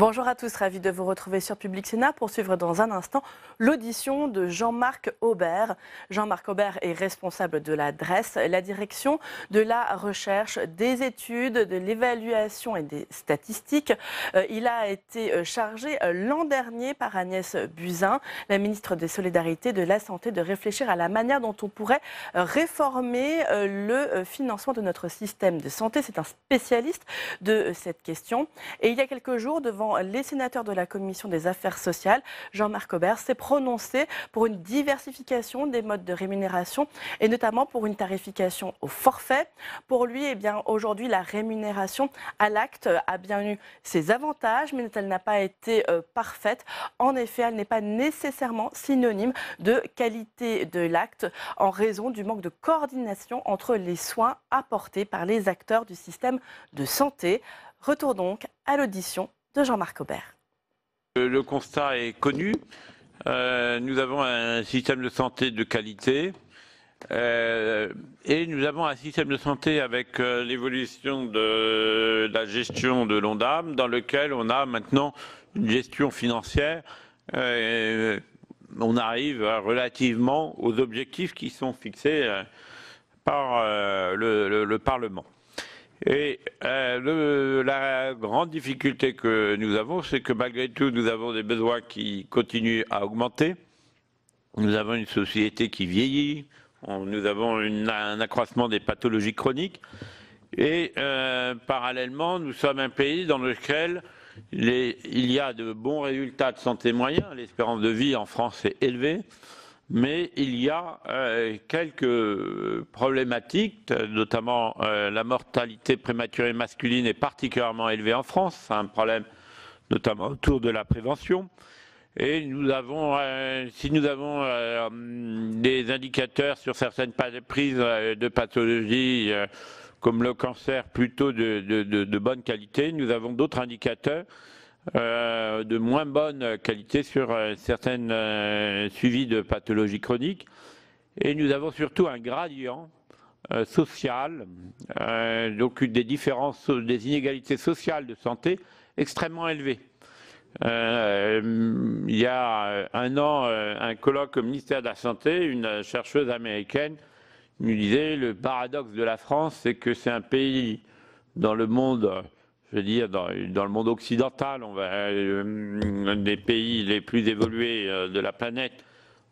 Bonjour à tous, ravi de vous retrouver sur Public Sénat pour suivre dans un instant l'audition de Jean-Marc Aubert. Jean-Marc Aubert est responsable de la DREES, la direction de la recherche, des études, de l'évaluation et des statistiques. Il a été chargé l'an dernier par Agnès Buzyn, la ministre des Solidarités, de la Santé, de réfléchir à la manière dont on pourrait réformer le financement de notre système de santé. C'est un spécialiste de cette question. Et il y a quelques jours, devant les sénateurs de la Commission des Affaires sociales, Jean-Marc Aubert s'est prononcé pour une diversification des modes de rémunération et notamment pour une tarification au forfait. Pour lui, aujourd'hui, la rémunération à l'acte a bien eu ses avantages, mais elle n'a pas été parfaite. En effet, elle n'est pas nécessairement synonyme de qualité de l'acte en raison du manque de coordination entre les soins apportés par les acteurs du système de santé. Retour donc à l'audition de Jean-Marc Aubert. Le constat est connu. Nous avons un système de santé de qualité et nous avons un système de santé avec l'évolution de la gestion de l'ONDAM dans lequel on a maintenant une gestion financière. On arrive relativement aux objectifs qui sont fixés par le Parlement. Et la grande difficulté que nous avons, c'est que malgré tout, nous avons des besoins qui continuent à augmenter. Nous avons une société qui vieillit, nous avons un accroissement des pathologies chroniques. Et parallèlement, nous sommes un pays dans lequel il y a de bons résultats de santé moyens. L'espérance de vie en France est élevée. Mais il y a quelques problématiques, notamment la mortalité prématurée masculine est particulièrement élevée en France. C'est un problème notamment autour de la prévention. Et nous avons, si nous avons des indicateurs sur certaines prises de pathologies comme le cancer plutôt de bonne qualité, nous avons d'autres indicateurs de moins bonne qualité sur certaines suivis de pathologies chroniques. Et nous avons surtout un gradient social, donc des différences, des inégalités sociales de santé extrêmement élevées. Il y a un an, un colloque au ministère de la Santé, une chercheuse américaine nous disait le paradoxe de la France, c'est que c'est un pays dans le monde, je veux dire, dans le monde occidental, des pays les plus évolués de la planète,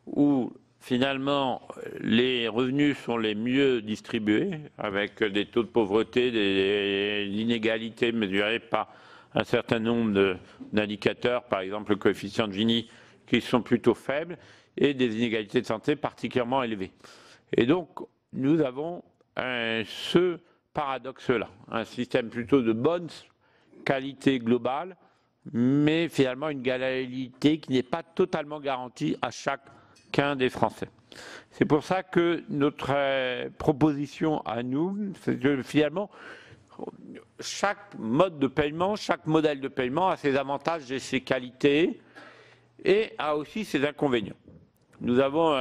où finalement les revenus sont les mieux distribués, avec des taux de pauvreté, des inégalités mesurées par un certain nombre d'indicateurs, par exemple le coefficient de Gini, qui sont plutôt faibles, et des inégalités de santé particulièrement élevées. Et donc, nous avons ce paradoxe-là, un système plutôt de bonne qualité globale, mais finalement une qualité qui n'est pas totalement garantie à chacun des Français. C'est pour ça que notre proposition à nous, c'est que finalement, chaque mode de paiement, chaque modèle de paiement a ses avantages et ses qualités, et a aussi ses inconvénients. Nous avons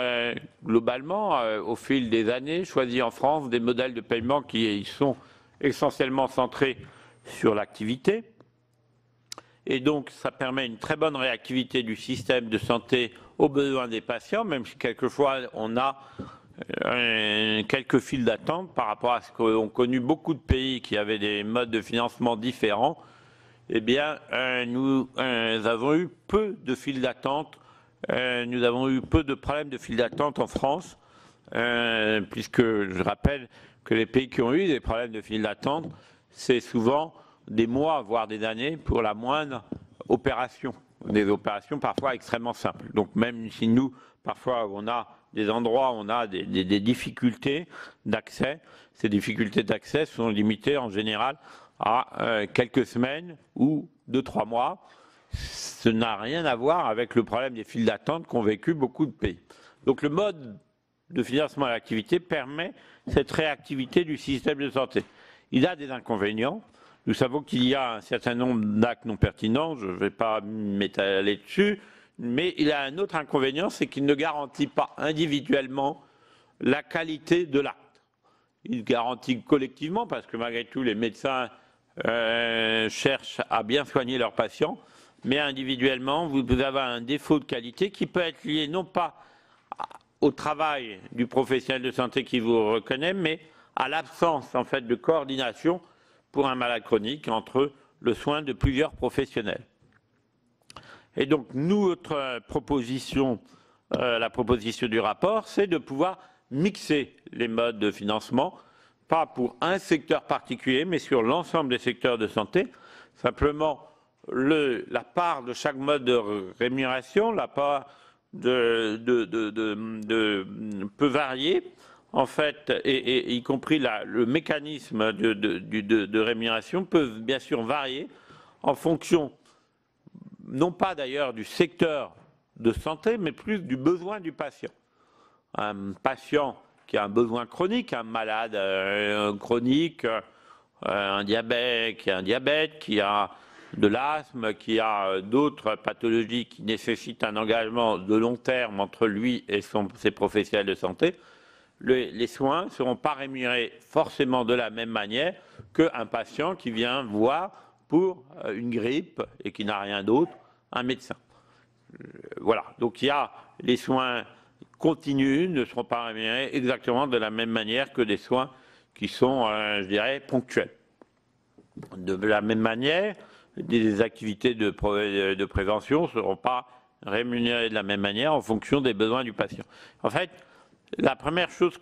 globalement, au fil des années, choisi en France des modèles de paiement qui sont essentiellement centrés sur l'activité. Et donc, ça permet une très bonne réactivité du système de santé aux besoins des patients, même si quelquefois on a quelques files d'attente par rapport à ce qu'ont connu beaucoup de pays qui avaient des modes de financement différents. Eh bien, nous avons eu peu de files d'attente. Nous avons eu peu de problèmes de files d'attente en France, puisque je rappelle que les pays qui ont eu des problèmes de files d'attente, c'est souvent des mois, voire des années, pour la moindre opération. Des opérations parfois extrêmement simples. Donc même si nous, parfois, on a des endroits où on a des difficultés d'accès, ces difficultés d'accès sont limitées en général à quelques semaines ou 2-3 mois. Ce n'a rien à voir avec le problème des files d'attente qu'ont vécu beaucoup de pays. Donc le mode de financement à l'activité permet cette réactivité du système de santé. Il a des inconvénients. Nous savons qu'il y a un certain nombre d'actes non pertinents, je ne vais pas m'étaler dessus, mais il a un autre inconvénient, c'est qu'il ne garantit pas individuellement la qualité de l'acte. Il garantit collectivement, parce que malgré tout, les médecins cherchent à bien soigner leurs patients, mais individuellement, vous avez un défaut de qualité qui peut être lié non pas au travail du professionnel de santé qui vous reconnaît, mais à l'absence en fait de coordination pour un malade chronique entre le soin de plusieurs professionnels. Et donc, notre proposition, la proposition du rapport, c'est de pouvoir mixer les modes de financement, pas pour un secteur particulier, mais sur l'ensemble des secteurs de santé. Simplement, la part de chaque mode de rémunération, la part peut varier, en fait, et y compris le mécanisme de rémunération peut bien sûr varier en fonction, non pas d'ailleurs du secteur de santé, mais plus du besoin du patient. Un patient qui a un besoin chronique, un malade chronique, un diabète, qui a de l'asthme, qui a d'autres pathologies qui nécessitent un engagement de long terme entre lui et ses professionnels de santé, les soins ne seront pas rémunérés forcément de la même manière qu'un patient qui vient voir pour une grippe et qui n'a rien d'autre, un médecin. Voilà, donc il y a les soins continus ne seront pas rémunérés exactement de la même manière que des soins qui sont, je dirais, ponctuels. De la même manière, des activités de prévention ne seront pas rémunérées de la même manière en fonction des besoins du patient. En fait, la première chose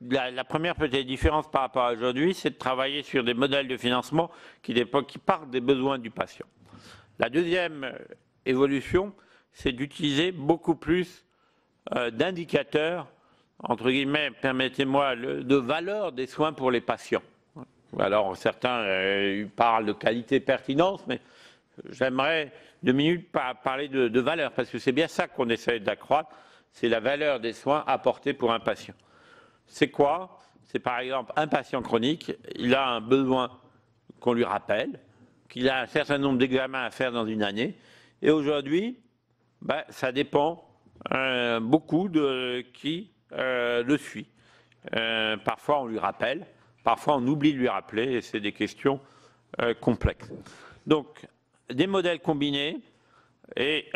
la première petite différence par rapport à aujourd'hui, c'est de travailler sur des modèles de financement qui partent des besoins du patient. La deuxième évolution, c'est d'utiliser beaucoup plus d'indicateurs, entre guillemets, permettez-moi, de valeur des soins pour les patients. Alors certains parlent de qualité, pertinence, mais j'aimerais 2 minutes parler de valeur, parce que c'est bien ça qu'on essaie d'accroître, c'est la valeur des soins apportés pour un patient. C'est quoi? C'est par exemple un patient chronique, il a un besoin qu'on lui rappelle, qu'il a un certain nombre d'examens à faire dans une année, et aujourd'hui, ça dépend beaucoup de qui le suit. Parfois on lui rappelle, parfois on oublie de lui rappeler, et c'est des questions complexes. Donc, des modèles combinés, et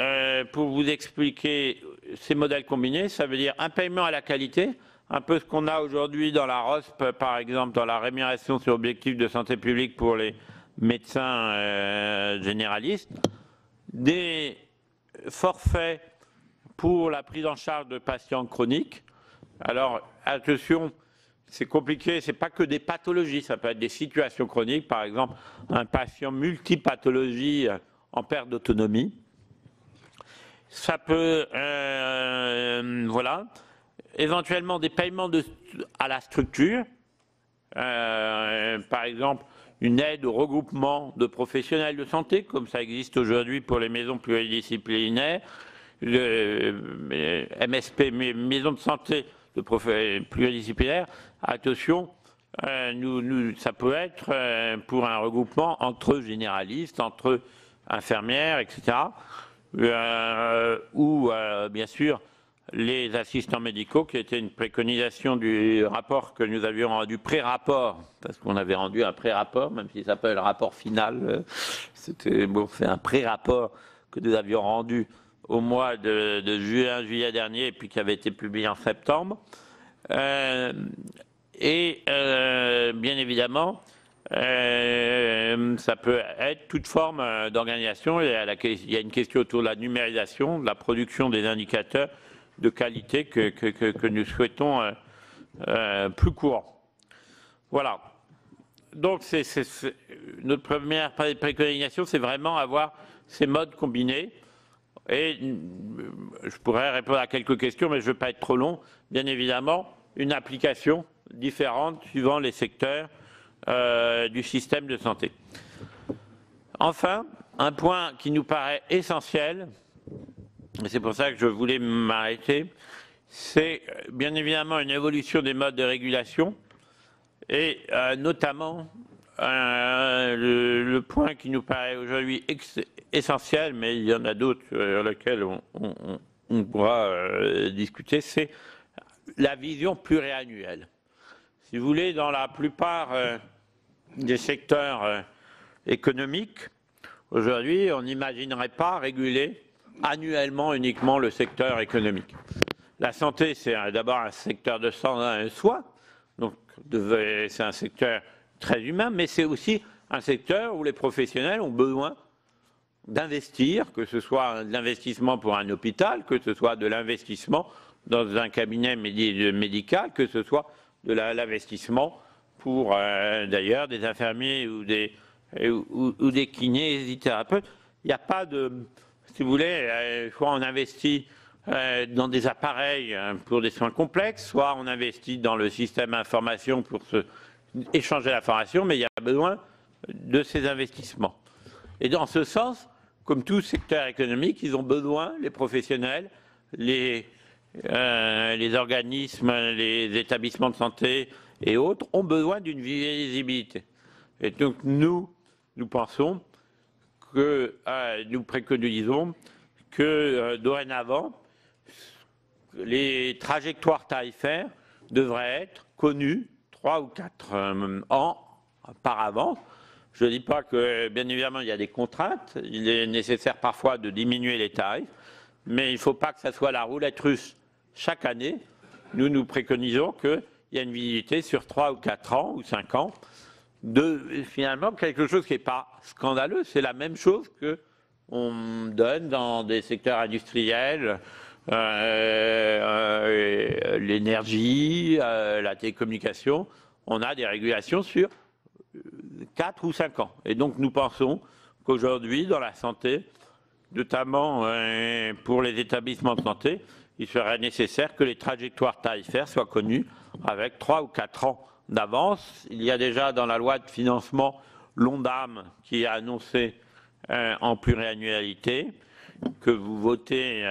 pour vous expliquer ces modèles combinés, ça veut dire un paiement à la qualité, un peu ce qu'on a aujourd'hui dans la ROSP, par exemple, dans la rémunération sur objectif de santé publique pour les médecins généralistes, des forfaits pour la prise en charge de patients chroniques. Alors, attention, c'est compliqué, c'est pas que des pathologies, ça peut être des situations chroniques, par exemple, un patient multipathologie en perte d'autonomie. Ça peut, voilà, éventuellement des paiements à la structure, par exemple, une aide au regroupement de professionnels de santé, comme ça existe aujourd'hui pour les maisons pluridisciplinaires, le MSP, maison de santé de pluridisciplinaires. Attention, ça peut être pour un regroupement entre généralistes, entre infirmières, etc. Ou bien sûr les assistants médicaux, qui était une préconisation du rapport que nous avions rendu, pré-rapport, parce qu'on avait rendu un pré-rapport, même s'il s'appelle rapport final, c'est un pré-rapport que nous avions rendu au mois de juillet dernier, et puis qui avait été publié en septembre. Bien évidemment, ça peut être toute forme d'organisation. Il y a une question autour de la numérisation, de la production des indicateurs de qualité que nous souhaitons plus courant. Voilà. Donc, notre première préconisation, c'est vraiment avoir ces modes combinés. Et je pourrais répondre à quelques questions, mais je ne veux pas être trop long. Bien évidemment, une application différente suivant les secteurs du système de santé. Enfin, un point qui nous paraît essentiel, et c'est pour ça que je voulais m'arrêter, c'est bien évidemment une évolution des modes de régulation, et notamment le point qui nous paraît aujourd'hui essentiel, mais il y en a d'autres sur lesquels on pourra discuter, c'est la vision pluriannuelle. Si vous voulez, dans la plupart des secteurs économique. Aujourd'hui, on n'imaginerait pas réguler annuellement uniquement le secteur économique. La santé, c'est d'abord un secteur de soins, donc c'est un secteur très humain, mais c'est aussi un secteur où les professionnels ont besoin d'investir, que ce soit de l'investissement pour un hôpital, que ce soit de l'investissement dans un cabinet médical, que ce soit de l'investissement pour d'ailleurs des infirmiers ou des kinésithérapeutes. Il n'y a pas de, si vous voulez, soit on investit dans des appareils pour des soins complexes, soit on investit dans le système information pour échanger l'information, mais il y a besoin de ces investissements. Et dans ce sens, comme tout secteur économique, ils ont besoin, les professionnels, les organismes, les établissements de santé et autres, ont besoin d'une visibilité. Et donc nous pensons que, nous préconisons que dorénavant, les trajectoires tarifaires devraient être connues 3 ou 4 ans par avance. Je ne dis pas que, bien évidemment, il y a des contraintes. Il est nécessaire parfois de diminuer les tarifs, mais il ne faut pas que ça soit la roulette russe chaque année. Nous préconisons qu'il y ait une visibilité sur 3 ou 4 ans ou 5 ans de finalement quelque chose qui n'est pas scandaleux. C'est la même chose qu'on donne dans des secteurs industriels, l'énergie, la télécommunication. On a des régulations sur 4 ou 5 ans. Et donc nous pensons qu'aujourd'hui, dans la santé, notamment pour les établissements de santé, il serait nécessaire que les trajectoires tarifaires soient connues avec 3 ou 4 ans d'avance. Il y a déjà dans la loi de financement l'ONDAM qui a annoncé en pluriannualité que vous votez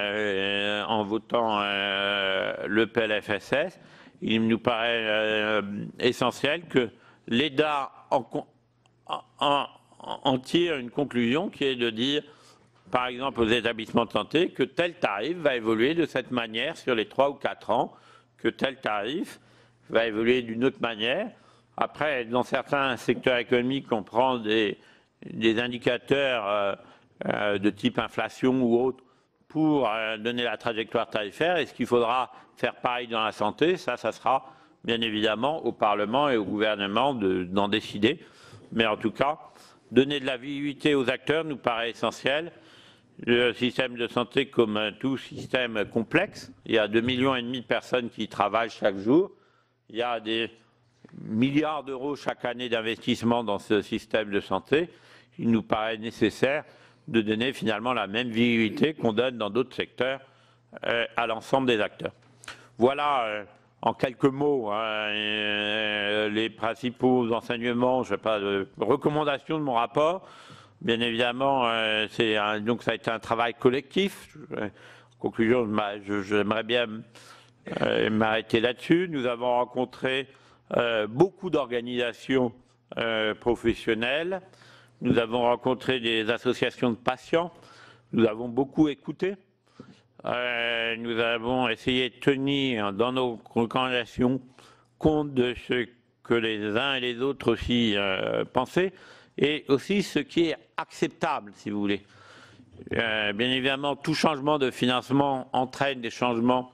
en votant le PLFSS. Il nous paraît essentiel que l'EDA en tire une conclusion qui est de dire, par exemple aux établissements de santé, que tel tarif va évoluer de cette manière sur les 3 ou 4 ans, que tel tarif va évoluer d'une autre manière. Après, dans certains secteurs économiques, on prend des indicateurs de type inflation ou autre pour donner la trajectoire tarifaire. Est-ce qu'il faudra faire pareil dans la santé? Ça sera bien évidemment au Parlement et au gouvernement d'en décider. Mais en tout cas, donner de la visibilité aux acteurs nous paraît essentiel. Le système de santé, comme tout système complexe, il y a 2,5 millions de personnes qui y travaillent chaque jour. Il y a des milliards d'euros chaque année d'investissement dans ce système de santé. Il nous paraît nécessaire de donner finalement la même visibilité qu'on donne dans d'autres secteurs à l'ensemble des acteurs. Voilà en quelques mots les principaux enseignements, je sais pas, recommandations de mon rapport. Bien évidemment, donc ça a été un travail collectif. En conclusion, j'aimerais bien m'arrêter là-dessus. Nous avons rencontré beaucoup d'organisations professionnelles. Nous avons rencontré des associations de patients. Nous avons beaucoup écouté. Nous avons essayé de tenir dans nos recommandations compte de ce que les uns et les autres aussi pensaient, et aussi ce qui est acceptable, si vous voulez. Bien évidemment, tout changement de financement entraîne des changements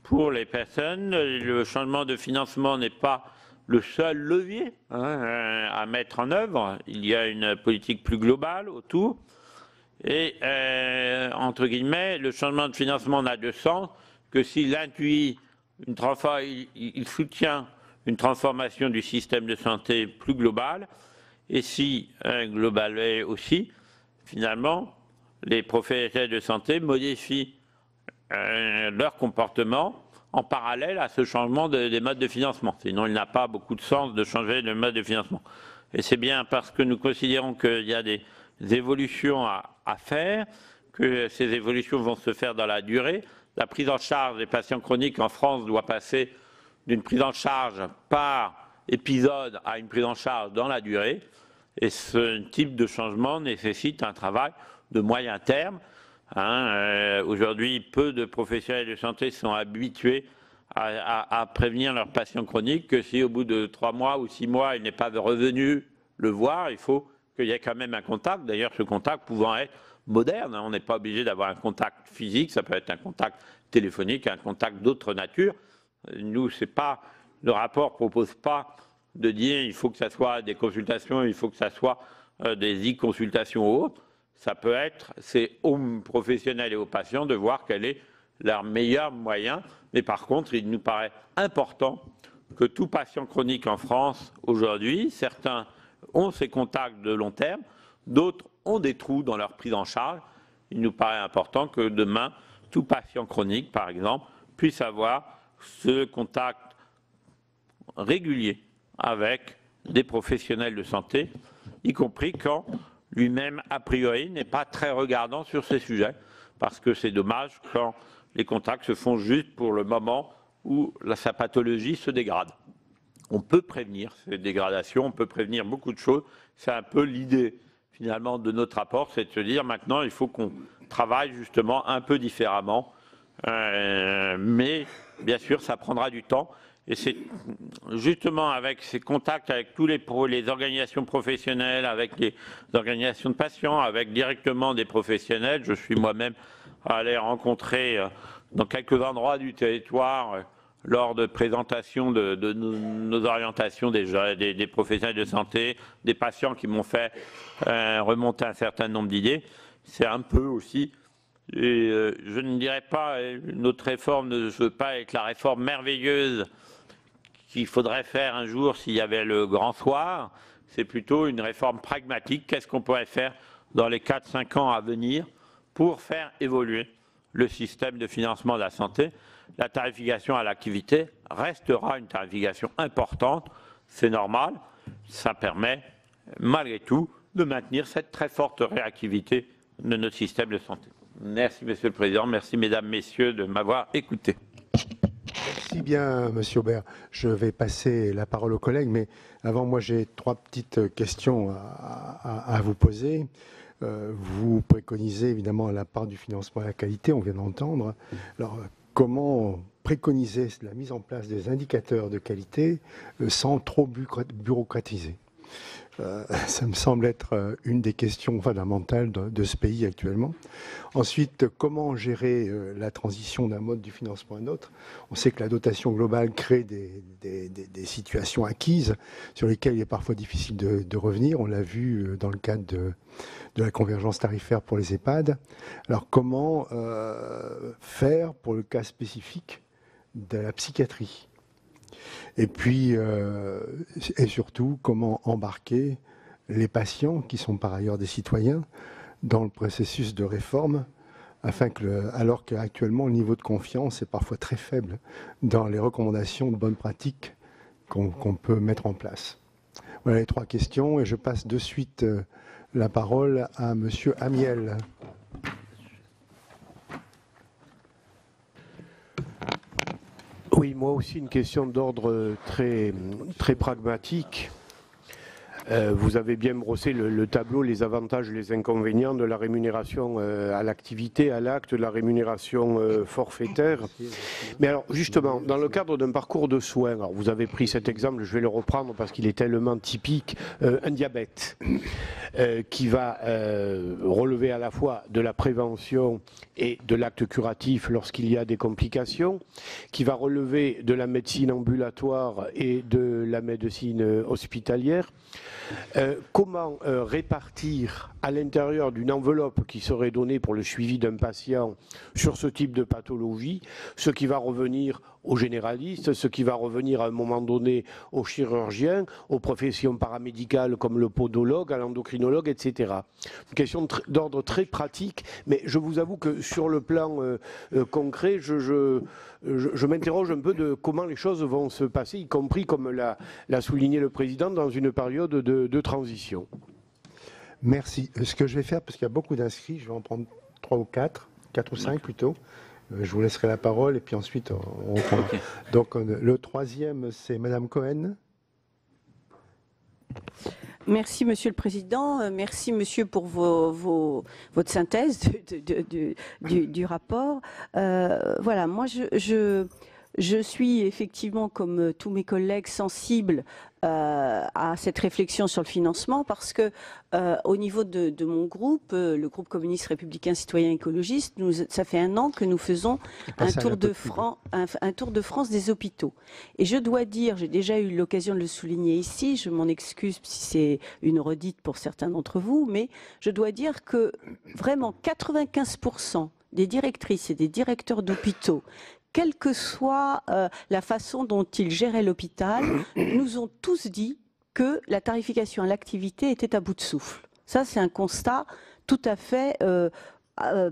pour les personnes. Le changement de financement n'est pas le seul levier à mettre en œuvre. Il y a une politique plus globale autour. Et, entre guillemets, le changement de financement n'a de sens que s'il induit il soutient une transformation du système de santé plus globale, et si, global aussi, finalement, les professionnels de santé modifient leur comportement en parallèle à ce changement des modes de financement. Sinon, il n'a pas beaucoup de sens de changer de mode de financement. Et c'est bien parce que nous considérons qu'il y a des évolutions à faire, que ces évolutions vont se faire dans la durée. La prise en charge des patients chroniques en France doit passer d'une prise en charge par épisode à une prise en charge dans la durée. Et ce type de changement nécessite un travail de moyen terme. Aujourd'hui, peu de professionnels de santé sont habitués à prévenir leurs patients chroniques que si au bout de 3 mois ou 6 mois, il n'est pas revenu le voir, il faut qu'il y ait quand même un contact. D'ailleurs, ce contact pouvant être moderne, on n'est pas obligé d'avoir un contact physique, ça peut être un contact téléphonique, un contact d'autre nature. Nous, c'est pas, le rapport ne propose pas de dire il faut que ça soit des consultations, il faut que ça soit des e-consultations ou autres. Ça peut être, c'est aux professionnels et aux patients de voir quel est leur meilleur moyen. Mais par contre, il nous paraît important que tout patient chronique en France aujourd'hui, certains ont ces contacts de long terme, d'autres ont des trous dans leur prise en charge. Il nous paraît important que demain, tout patient chronique, par exemple, puisse avoir ce contact régulier avec des professionnels de santé, y compris quand lui-même, a priori, n'est pas très regardant sur ces sujets, parce que c'est dommage quand les contacts se font juste pour le moment où sa pathologie se dégrade. On peut prévenir ces dégradations, on peut prévenir beaucoup de choses. C'est un peu l'idée, finalement, de notre rapport, c'est de se dire maintenant, il faut qu'on travaille justement un peu différemment. Mais, bien sûr, ça prendra du temps. Et c'est justement avec ces contacts avec tous les organisations professionnelles, avec les organisations de patients, avec directement des professionnels. Je suis moi-même allé rencontrer dans quelques endroits du territoire lors de présentations de nos orientations des professionnels de santé, des patients qui m'ont fait remonter un certain nombre d'idées. C'est un peu aussi, et je ne dirais pas, notre réforme ne veut pas être la réforme merveilleuse qu'il faudrait faire un jour s'il y avait le grand soir. C'est plutôt une réforme pragmatique. Qu'est-ce qu'on pourrait faire dans les 4-5 ans à venir pour faire évoluer le système de financement de la santé? La tarification à l'activité restera une tarification importante, c'est normal. Ça permet, malgré tout, de maintenir cette très forte réactivité de notre système de santé. Merci, Monsieur le Président. Merci, Mesdames, Messieurs, de m'avoir écouté. Merci bien, Monsieur Aubert. Je vais passer la parole aux collègues, mais avant, moi, j'ai 3 petites questions à vous poser. Vous préconisez évidemment la part du financement à la qualité, on vient d'entendre. Alors, comment préconiser la mise en place des indicateurs de qualité sans trop bureaucratiser? Ça me semble être une des questions fondamentales de ce pays actuellement. Ensuite, comment gérer la transition d'un mode du financement à un autre? On sait que la dotation globale crée des situations acquises sur lesquelles il est parfois difficile de revenir. On l'a vu dans le cadre de la convergence tarifaire pour les EHPAD. Alors, comment faire pour le cas spécifique de la psychiatrie? Et puis, et surtout, comment embarquer les patients, qui sont par ailleurs des citoyens, dans le processus de réforme, afin que, alors qu'actuellement, le niveau de confiance est parfois très faible dans les recommandations de bonnes pratiques qu'on peut mettre en place. Voilà les 3 questions, et je passe de suite la parole à Monsieur Amiel. Oui, moi aussi une question d'ordre très pragmatique. Vous avez bien brossé le tableau, les avantages et les inconvénients de la rémunération à l'activité, à l'acte, de la rémunération forfaitaire. Mais alors, justement, dans le cadre d'un parcours de soins, alors vous avez pris cet exemple, je vais le reprendre parce qu'il est tellement typique, un diabète qui va relever à la fois de la prévention et de l'acte curatif lorsqu'il y a des complications, qui va relever de la médecine ambulatoire et de la médecine hospitalière. Comment répartir à l'intérieur d'une enveloppe qui serait donnée pour le suivi d'un patient sur ce type de pathologie, ce qui va revenir aux généralistes, ce qui va revenir à un moment donné aux chirurgiens, aux professions paramédicales comme le podologue, à l'endocrinologue, etc. Une question d'ordre très pratique, mais je vous avoue que sur le plan concret, je m'interroge un peu de comment les choses vont se passer, y compris, comme l'a souligné le Président, dans une période de transition. Merci. Ce que je vais faire, parce qu'il y a beaucoup d'inscrits, je vais en prendre 3 ou 4 ou 5 plutôt. Je vous laisserai la parole et puis ensuite on reprendra. Okay. Donc le 3e, c'est Madame Cohen. Merci Monsieur le Président, merci Monsieur pour votre synthèse du rapport. Voilà, moi Je suis effectivement, comme tous mes collègues, sensible à cette réflexion sur le financement parce que au niveau de mon groupe, le groupe communiste républicain citoyen écologiste, ça fait 1 an que nous faisons un tour de France des hôpitaux. Et je dois dire, j'ai déjà eu l'occasion de le souligner ici, je m'en excuse si c'est une redite pour certains d'entre vous, mais je dois dire que vraiment 95% des directrices et des directeurs d'hôpitaux, quelle que soit la façon dont ils géraient l'hôpital, nous ont tous dit que la tarification à l'activité était à bout de souffle. Ça, c'est un constat tout à fait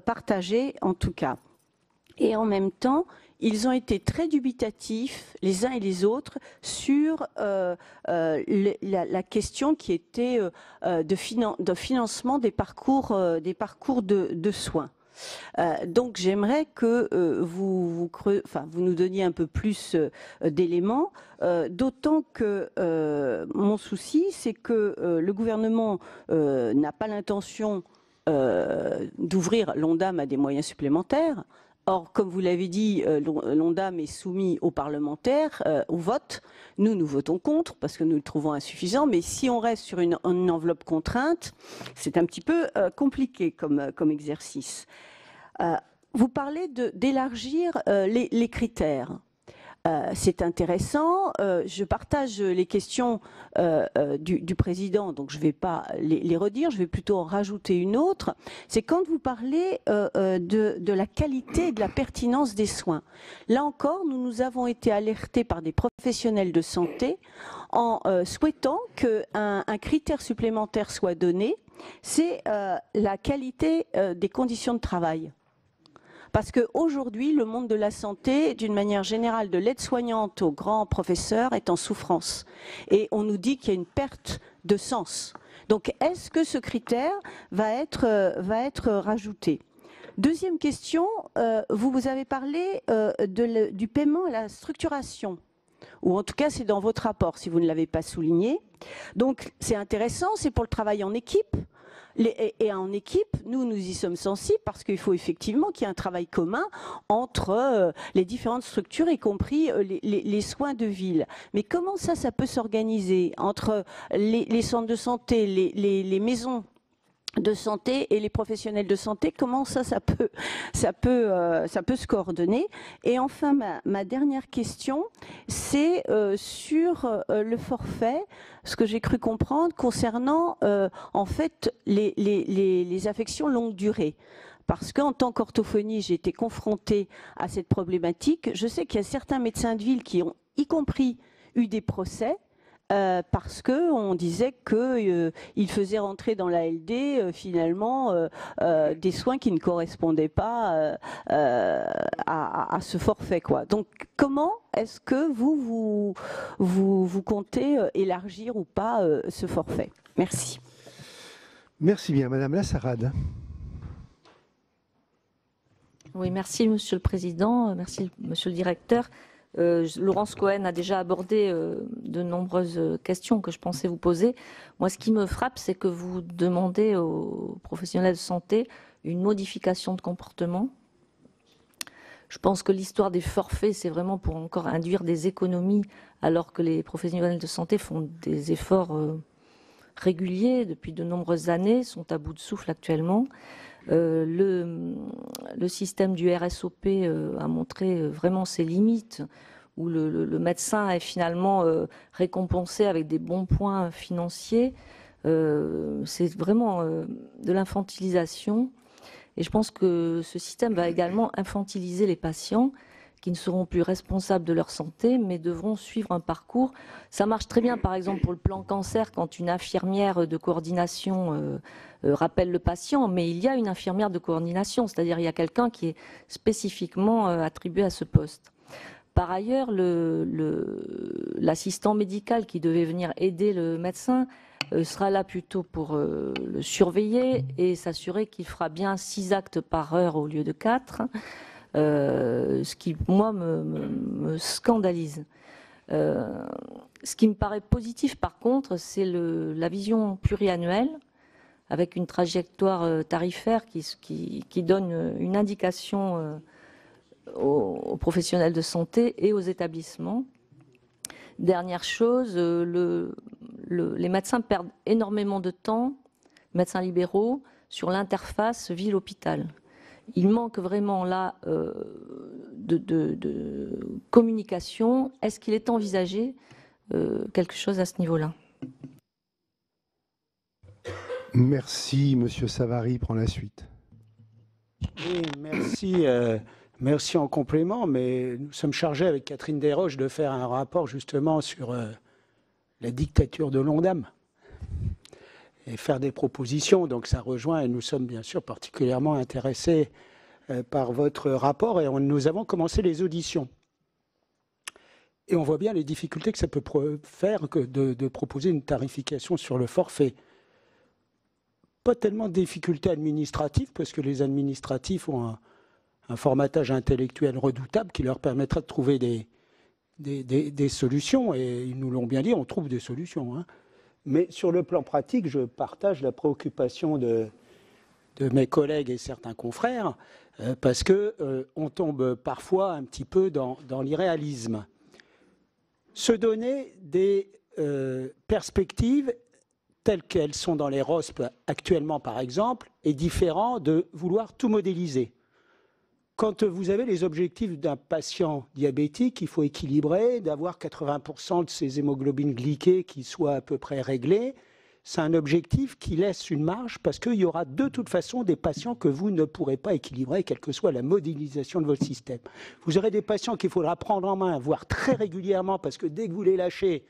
partagé, en tout cas. Et en même temps, ils ont été très dubitatifs, les uns et les autres, sur la question qui était de financement des parcours de soins. Donc j'aimerais que vous nous donniez un peu plus d'éléments, d'autant que mon souci, c'est que le gouvernement n'a pas l'intention d'ouvrir l'ONDAM à des moyens supplémentaires. Or, comme vous l'avez dit, l'ONDAM est soumis aux parlementaires, au vote. Nous votons contre parce que nous le trouvons insuffisant. Mais si on reste sur une enveloppe contrainte, c'est un petit peu compliqué comme exercice. Vous parlez d'élargir les critères. C'est intéressant. Je partage les questions du président, donc je ne vais pas les redire, je vais plutôt en rajouter une autre. C'est quand vous parlez de la qualité et de la pertinence des soins. Là encore, nous avons été alertés par des professionnels de santé en souhaitant qu'un critère supplémentaire soit donné, c'est la qualité des conditions de travail. Parce qu'aujourd'hui, le monde de la santé, d'une manière générale, de l'aide-soignante aux grands professeurs, est en souffrance. Et on nous dit qu'il y a une perte de sens. Donc, est-ce que ce critère va être rajouté? Deuxième question, vous avez parlé du paiement à la structuration. Ou en tout cas, c'est dans votre rapport, si vous ne l'avez pas souligné. Donc, c'est intéressant, c'est pour le travail en équipe. Et en équipe, nous y sommes sensibles parce qu'il faut effectivement qu'il y ait un travail commun entre les différentes structures, y compris les soins de ville. Mais comment ça peut s'organiser entre les centres de santé, les maisons de santé et les professionnels de santé? Comment ça peut se coordonner? Et enfin, ma dernière question, c'est sur le forfait, ce que j'ai cru comprendre concernant en fait les affections longue durée. Parce qu'en tant qu'orthophoniste, j'ai été confrontée à cette problématique. Je sais qu'il y a certains médecins de ville qui ont, y compris, eu des procès parce qu'on disait qu'ils faisaient rentrer dans l'ALD finalement des soins qui ne correspondaient pas à ce forfait, quoi. Donc comment est-ce que vous comptez élargir ou pas ce forfait? Merci. Merci bien, Madame Lassarade. Oui, merci Monsieur le Président, merci Monsieur le Directeur. Laurence Cohen a déjà abordé de nombreuses questions que je pensais vous poser. Moi, ce qui me frappe, c'est que vous demandez aux professionnels de santé une modification de comportement. Je pense que l'histoire des forfaits, c'est vraiment pour encore induire des économies, alors que les professionnels de santé font des efforts réguliers depuis de nombreuses années, sont à bout de souffle actuellement. Le système du RSOP a montré vraiment ses limites, où le médecin est finalement récompensé avec des bons points financiers. C'est vraiment de l'infantilisation. Et je pense que ce système va également infantiliser les patients qui ne seront plus responsables de leur santé, mais devront suivre un parcours. Ça marche très bien, par exemple, pour le plan cancer, quand une infirmière de coordination rappelle le patient, mais il y a une infirmière de coordination, c'est-à-dire il y a quelqu'un qui est spécifiquement attribué à ce poste. Par ailleurs, l'assistant médical qui devait venir aider le médecin sera là plutôt pour le surveiller et s'assurer qu'il fera bien 6 actes par heure au lieu de 4. Ce qui, moi, me scandalise. Ce qui me paraît positif, par contre, c'est la vision pluriannuelle, avec une trajectoire tarifaire qui donne une indication aux professionnels de santé et aux établissements. Dernière chose, les médecins perdent énormément de temps, médecins libéraux, sur l'interface ville-hôpital. Il manque vraiment là de communication. Est-ce qu'il est envisagé quelque chose à ce niveau-là? Merci, Monsieur Savary prend la suite. Oui, merci. Merci en complément, mais nous sommes chargés avec Catherine Desroches de faire un rapport justement sur la dictature de l'Ondam et faire des propositions. Donc ça rejoint, et nous sommes bien sûr particulièrement intéressés par votre rapport, et nous avons commencé les auditions. Et on voit bien les difficultés que ça peut faire que de proposer une tarification sur le forfait. Pas tellement de difficultés administratives, parce que les administratifs ont un formatage intellectuel redoutable qui leur permettra de trouver des solutions. Et ils nous l'ont bien dit, on trouve des solutions. Hein. Mais sur le plan pratique, je partage la préoccupation de mes collègues et certains confrères, parce qu'on tombe parfois un petit peu dans l'irréalisme. Se donner des perspectives telles qu'elles sont dans les ROSP actuellement, par exemple, est différent de vouloir tout modéliser. Quand vous avez les objectifs d'un patient diabétique, il faut équilibrer, d'avoir 80% de ses hémoglobines glyquées qui soient à peu près réglées. C'est un objectif qui laisse une marge parce qu'il y aura de toute façon des patients que vous ne pourrez pas équilibrer, quelle que soit la modélisation de votre système. Vous aurez des patients qu'il faudra prendre en main, voire très régulièrement, parce que dès que vous les lâchez,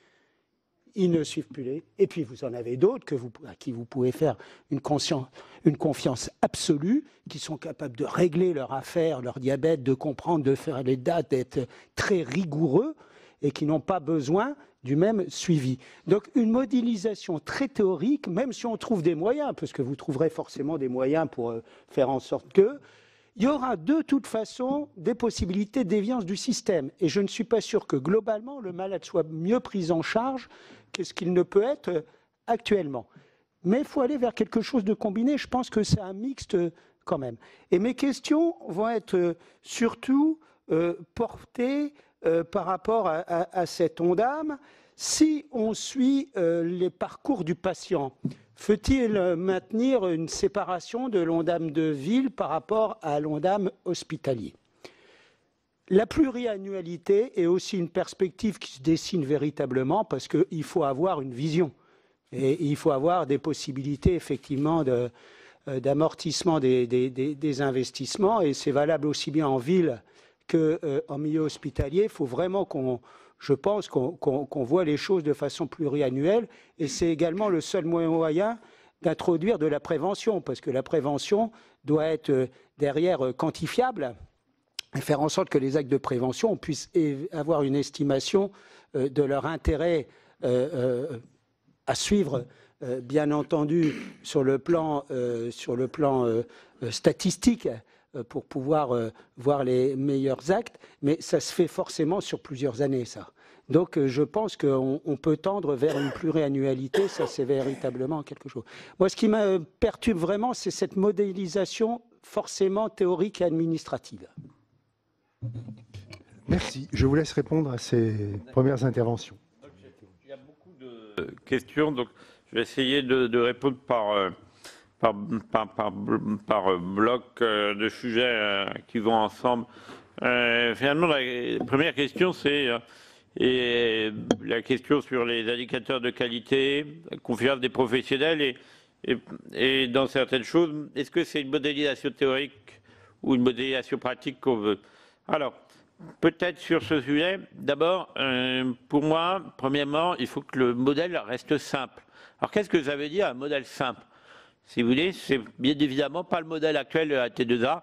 ils ne suivent plus les. Et puis vous en avez d'autres à qui vous pouvez faire une confiance absolue, qui sont capables de régler leur affaire, leur diabète, de comprendre, de faire les dates, d'être très rigoureux et qui n'ont pas besoin du même suivi. Donc une modélisation très théorique, même si on trouve des moyens, parce que vous trouverez forcément des moyens pour faire en sorte que, il y aura de toute façon des possibilités de déviance du système. Et je ne suis pas sûr que globalement le malade soit mieux pris en charge que ce qu'il ne peut être actuellement. Mais il faut aller vers quelque chose de combiné. Je pense que c'est un mixte quand même. Et mes questions vont être surtout portées par rapport à cet Ondam. Si on suit les parcours du patient, faut-il maintenir une séparation de l'Ondam de ville par rapport à l'Ondam hospitalier? La pluriannualité est aussi une perspective qui se dessine véritablement parce qu'il faut avoir une vision et il faut avoir des possibilités effectivement d'amortissement des investissements, et c'est valable aussi bien en ville qu'en milieu hospitalier. Il faut vraiment je pense qu'on voit les choses de façon pluriannuelle, et c'est également le seul moyen d'introduire de la prévention, parce que la prévention doit être derrière quantifiable, et faire en sorte que les actes de prévention puissent avoir une estimation de leur intérêt à suivre, bien entendu, sur le plan statistique, pour pouvoir voir les meilleurs actes, mais ça se fait forcément sur plusieurs années, ça. Donc je pense qu'on peut tendre vers une pluriannualité, ça c'est véritablement quelque chose. Moi, ce qui me perturbe vraiment, c'est cette modélisation forcément théorique et administrative. Merci. Je vous laisse répondre à ces premières interventions. Il y a beaucoup de questions, donc je vais essayer de répondre par bloc de sujets qui vont ensemble. Finalement, la première question, c'est la question sur les indicateurs de qualité, la confiance des professionnels et dans certaines choses. Est-ce que c'est une modélisation théorique ou une modélisation pratique qu'on veut? Alors, peut-être sur ce sujet, d'abord, pour moi, premièrement, il faut que le modèle reste simple. Alors, qu'est-ce que ça veut dire un modèle simple? Si vous voulez, c'est bien évidemment pas le modèle actuel de la T2A.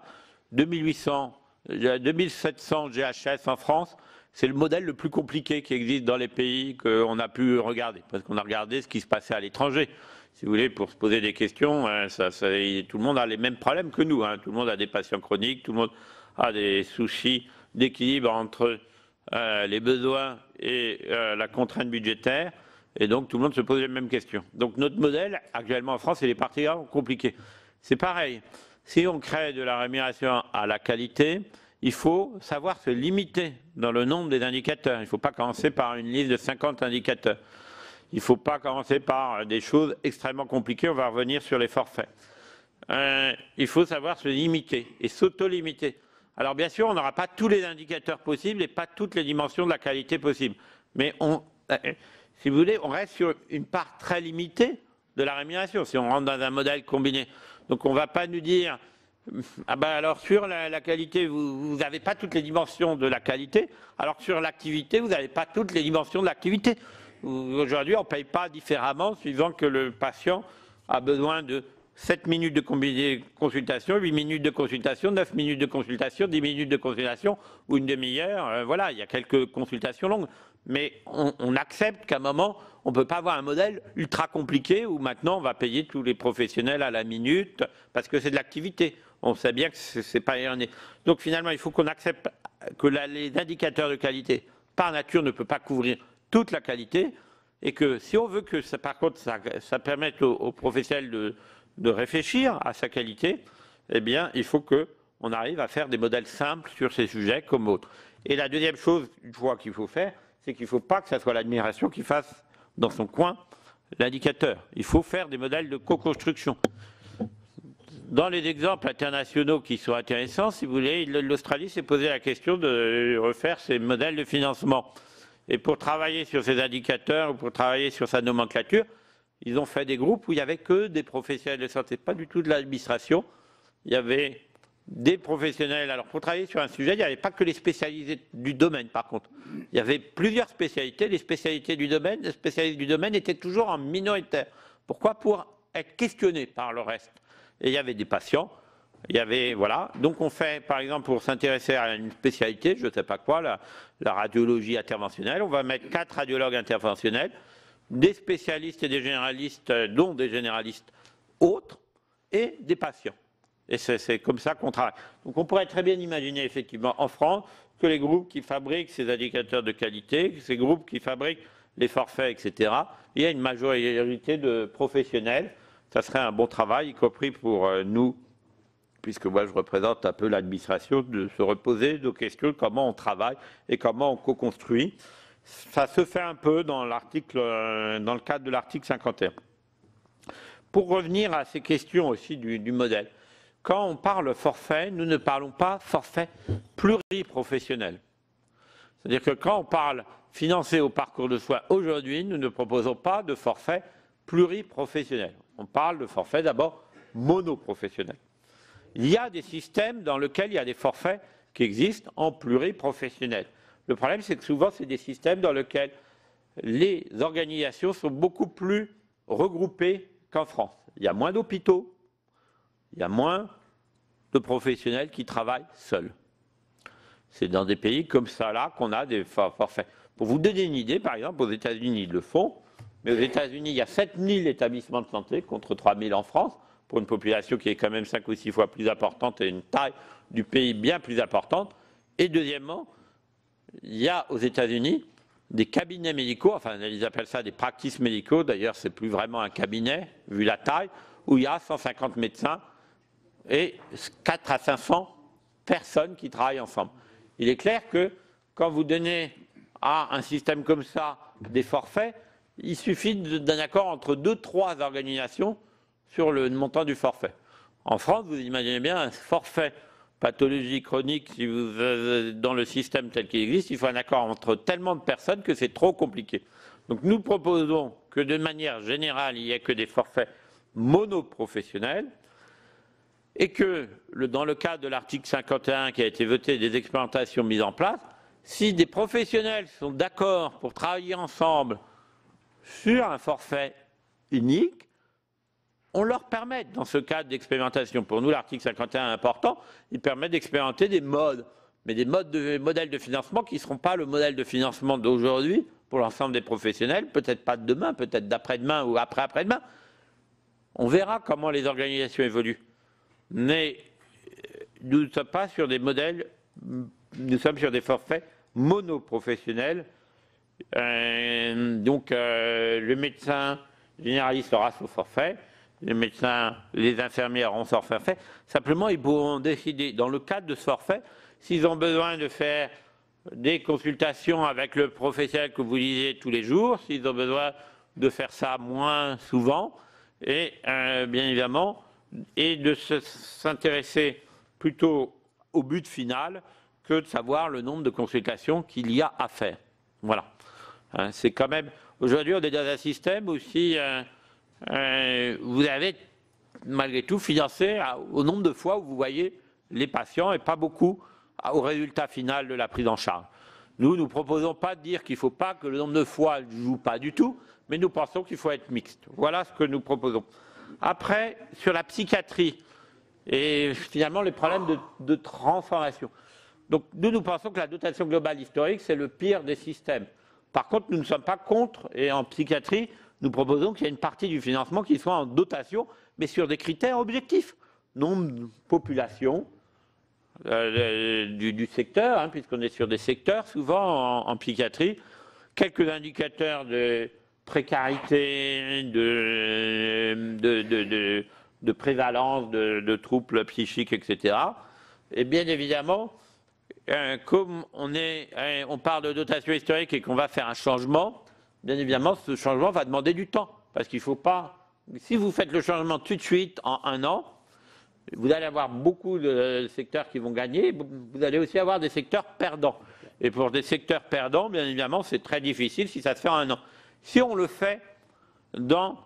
2700 GHS en France, c'est le modèle le plus compliqué qui existe dans les pays qu'on a pu regarder, parce qu'on a regardé ce qui se passait à l'étranger. Si vous voulez, pour se poser des questions, tout le monde a les mêmes problèmes que nous. Tout le monde a des patients chroniques, tout le monde a des soucis d'équilibre entre les besoins et la contrainte budgétaire. Et donc, tout le monde se pose les mêmes questions. Donc, notre modèle, actuellement en France, il est particulièrement compliqué. C'est pareil. Si on crée de la rémunération à la qualité, il faut savoir se limiter dans le nombre des indicateurs. Il ne faut pas commencer par une liste de 50 indicateurs. Il ne faut pas commencer par des choses extrêmement compliquées. On va revenir sur les forfaits. Il faut savoir se limiter et s'auto-limiter. Alors bien sûr, on n'aura pas tous les indicateurs possibles et pas toutes les dimensions de la qualité possible. Mais si vous voulez, on reste sur une part très limitée de la rémunération, si on rentre dans un modèle combiné. Donc on ne va pas nous dire, ah ben alors sur la qualité, vous n'avez pas toutes les dimensions de la qualité, alors que sur l'activité, vous n'avez pas toutes les dimensions de l'activité. Aujourd'hui, on ne paye pas différemment suivant que le patient a besoin de 7 minutes de consultation, 8 minutes de consultation, 9 minutes de consultation, 10 minutes de consultation ou une demi-heure. Voilà, il y a quelques consultations longues. Mais on accepte qu'à un moment, on ne peut pas avoir un modèle ultra compliqué où maintenant on va payer tous les professionnels à la minute parce que c'est de l'activité. On sait bien que c'est pas erroné. Donc finalement, il faut qu'on accepte que les indicateurs de qualité, par nature, ne peuvent pas couvrir toute la qualité et que si on veut que ça, par contre, ça permette aux professionnels de réfléchir à sa qualité, eh bien, il faut qu'on arrive à faire des modèles simples sur ces sujets comme autres. Et la deuxième chose, une fois qu'il faut faire, c'est qu'il ne faut pas que ce soit l'administration qui fasse dans son coin l'indicateur. Il faut faire des modèles de co-construction. Dans les exemples internationaux qui sont intéressants, si vous voulez, l'Australie s'est posé la question de refaire ses modèles de financement. Et pour travailler sur ces indicateurs ou pour travailler sur sa nomenclature, ils ont fait des groupes où il n'y avait que des professionnels de santé, pas du tout de l'administration. Il y avait des professionnels. Alors pour travailler sur un sujet, il n'y avait pas que les spécialisés du domaine par contre. Il y avait plusieurs spécialités. Les spécialités du domaine, les spécialistes du domaine étaient toujours en minoritaire. Pourquoi? Pour être questionnés par le reste. Et il y avait des patients. Il y avait, voilà. Donc on fait, par exemple, pour s'intéresser à une spécialité, je ne sais pas quoi, la radiologie interventionnelle, on va mettre 4 radiologues interventionnels, des spécialistes et des généralistes, dont des généralistes autres, et des patients. Et c'est comme ça qu'on travaille. Donc on pourrait très bien imaginer effectivement en France que les groupes qui fabriquent ces indicateurs de qualité, ces groupes qui fabriquent les forfaits, etc., il y a une majorité de professionnels. Ça serait un bon travail, y compris pour nous, puisque moi je représente un peu l'administration, de se reposer nos questions de comment on travaille et comment on co-construit. Ça se fait un peu dans le cadre de l'article 51. Pour revenir à ces questions aussi du modèle, quand on parle forfait, nous ne parlons pas forfait pluriprofessionnel. C'est-à-dire que quand on parle financé au parcours de soins aujourd'hui, nous ne proposons pas de forfait pluriprofessionnel. On parle de forfait d'abord monoprofessionnel. Il y a des systèmes dans lesquels il y a des forfaits qui existent en pluriprofessionnel. Le problème, c'est que souvent, c'est des systèmes dans lesquels les organisations sont beaucoup plus regroupées qu'en France. Il y a moins d'hôpitaux, il y a moins de professionnels qui travaillent seuls. C'est dans des pays comme ça là qu'on a des forfaits. Pour vous donner une idée, par exemple, aux États-Unis, ils le font, mais aux États-Unis, il y a 7000 établissements de santé contre 3000 en France, pour une population qui est quand même 5 ou 6 fois plus importante et une taille du pays bien plus importante. Et deuxièmement, il y a aux États-Unis des cabinets médicaux, enfin ils appellent ça des practices médicaux, d'ailleurs c'est plus vraiment un cabinet, vu la taille, où il y a 150 médecins et 4 à 500 personnes qui travaillent ensemble. Il est clair que quand vous donnez à un système comme ça des forfaits, il suffit d'un accord entre 2-3 organisations sur le montant du forfait. En France, vous imaginez bien un forfait pathologie chronique, si vous, dans le système tel qu'il existe, il faut un accord entre tellement de personnes que c'est trop compliqué. Donc nous proposons que de manière générale, il n'y ait que des forfaits monoprofessionnels et que, dans le cadre de l'article 51 qui a été voté, des expérimentations mises en place, si des professionnels sont d'accord pour travailler ensemble sur un forfait unique, on leur permet, dans ce cadre d'expérimentation, pour nous l'article 51 est important, il permet d'expérimenter des modes, mais des modèles de financement qui ne seront pas le modèle de financement d'aujourd'hui pour l'ensemble des professionnels, peut-être pas de demain, peut-être d'après-demain ou après-après-demain. On verra comment les organisations évoluent. Mais nous ne sommes pas sur des modèles, nous sommes sur des forfaits monoprofessionnels. Donc le médecin généraliste aura son forfait les médecins, les infirmières ont ce forfait. Simplement, ils pourront décider, dans le cadre de ce forfait, s'ils ont besoin de faire des consultations avec le professionnel que vous disiez tous les jours, s'ils ont besoin de faire ça moins souvent, et bien évidemment, et de s'intéresser plutôt au but final que de savoir le nombre de consultations qu'il y a à faire. Voilà. C'est quand même... Aujourd'hui, on est dans un système aussi... vous avez, malgré tout, financé au nombre de fois où vous voyez les patients et pas beaucoup au résultat final de la prise en charge. Nous ne proposons pas de dire qu'il ne faut pas que le nombre de fois ne joue pas du tout, mais nous pensons qu'il faut être mixte. Voilà ce que nous proposons. Après, sur la psychiatrie et finalement les problèmes de transformation. Donc nous pensons que la dotation globale historique, c'est le pire des systèmes. Par contre, nous ne sommes pas contre, et en psychiatrie, nous proposons qu'il y ait une partie du financement qui soit en dotation, mais sur des critères objectifs. Nombre de population du secteur, hein, puisqu'on est sur des secteurs souvent en psychiatrie, quelques indicateurs de précarité, de prévalence de troubles psychiques, etc. Et bien évidemment, comme on parle de dotation historique et qu'on va faire un changement, bien évidemment, ce changement va demander du temps. Parce qu'il ne faut pas... Si vous faites le changement tout de suite, en 1 an, vous allez avoir beaucoup de secteurs qui vont gagner. Vous allez aussi avoir des secteurs perdants. Et pour des secteurs perdants, bien évidemment, c'est très difficile si ça se fait en 1 an. Si on le fait dans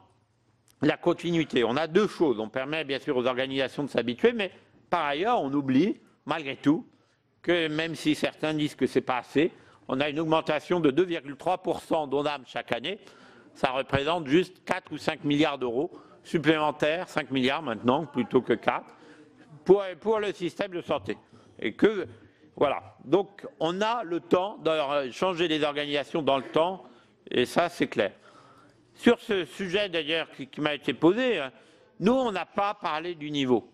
la continuité, on a 2 choses. On permet bien sûr aux organisations de s'habituer, mais par ailleurs, on oublie, malgré tout, que même si certains disent que ce n'est pas assez, on a une augmentation de 2,3% d'ONAM chaque année. Ça représente juste 4 ou 5 milliards d'euros supplémentaires, 5 milliards maintenant, plutôt que 4, pour le système de santé. Et que, voilà. Donc, on a le temps de changer les organisations dans le temps, et ça, c'est clair. Sur ce sujet, d'ailleurs, qui m'a été posé, nous, on n'a pas parlé du niveau.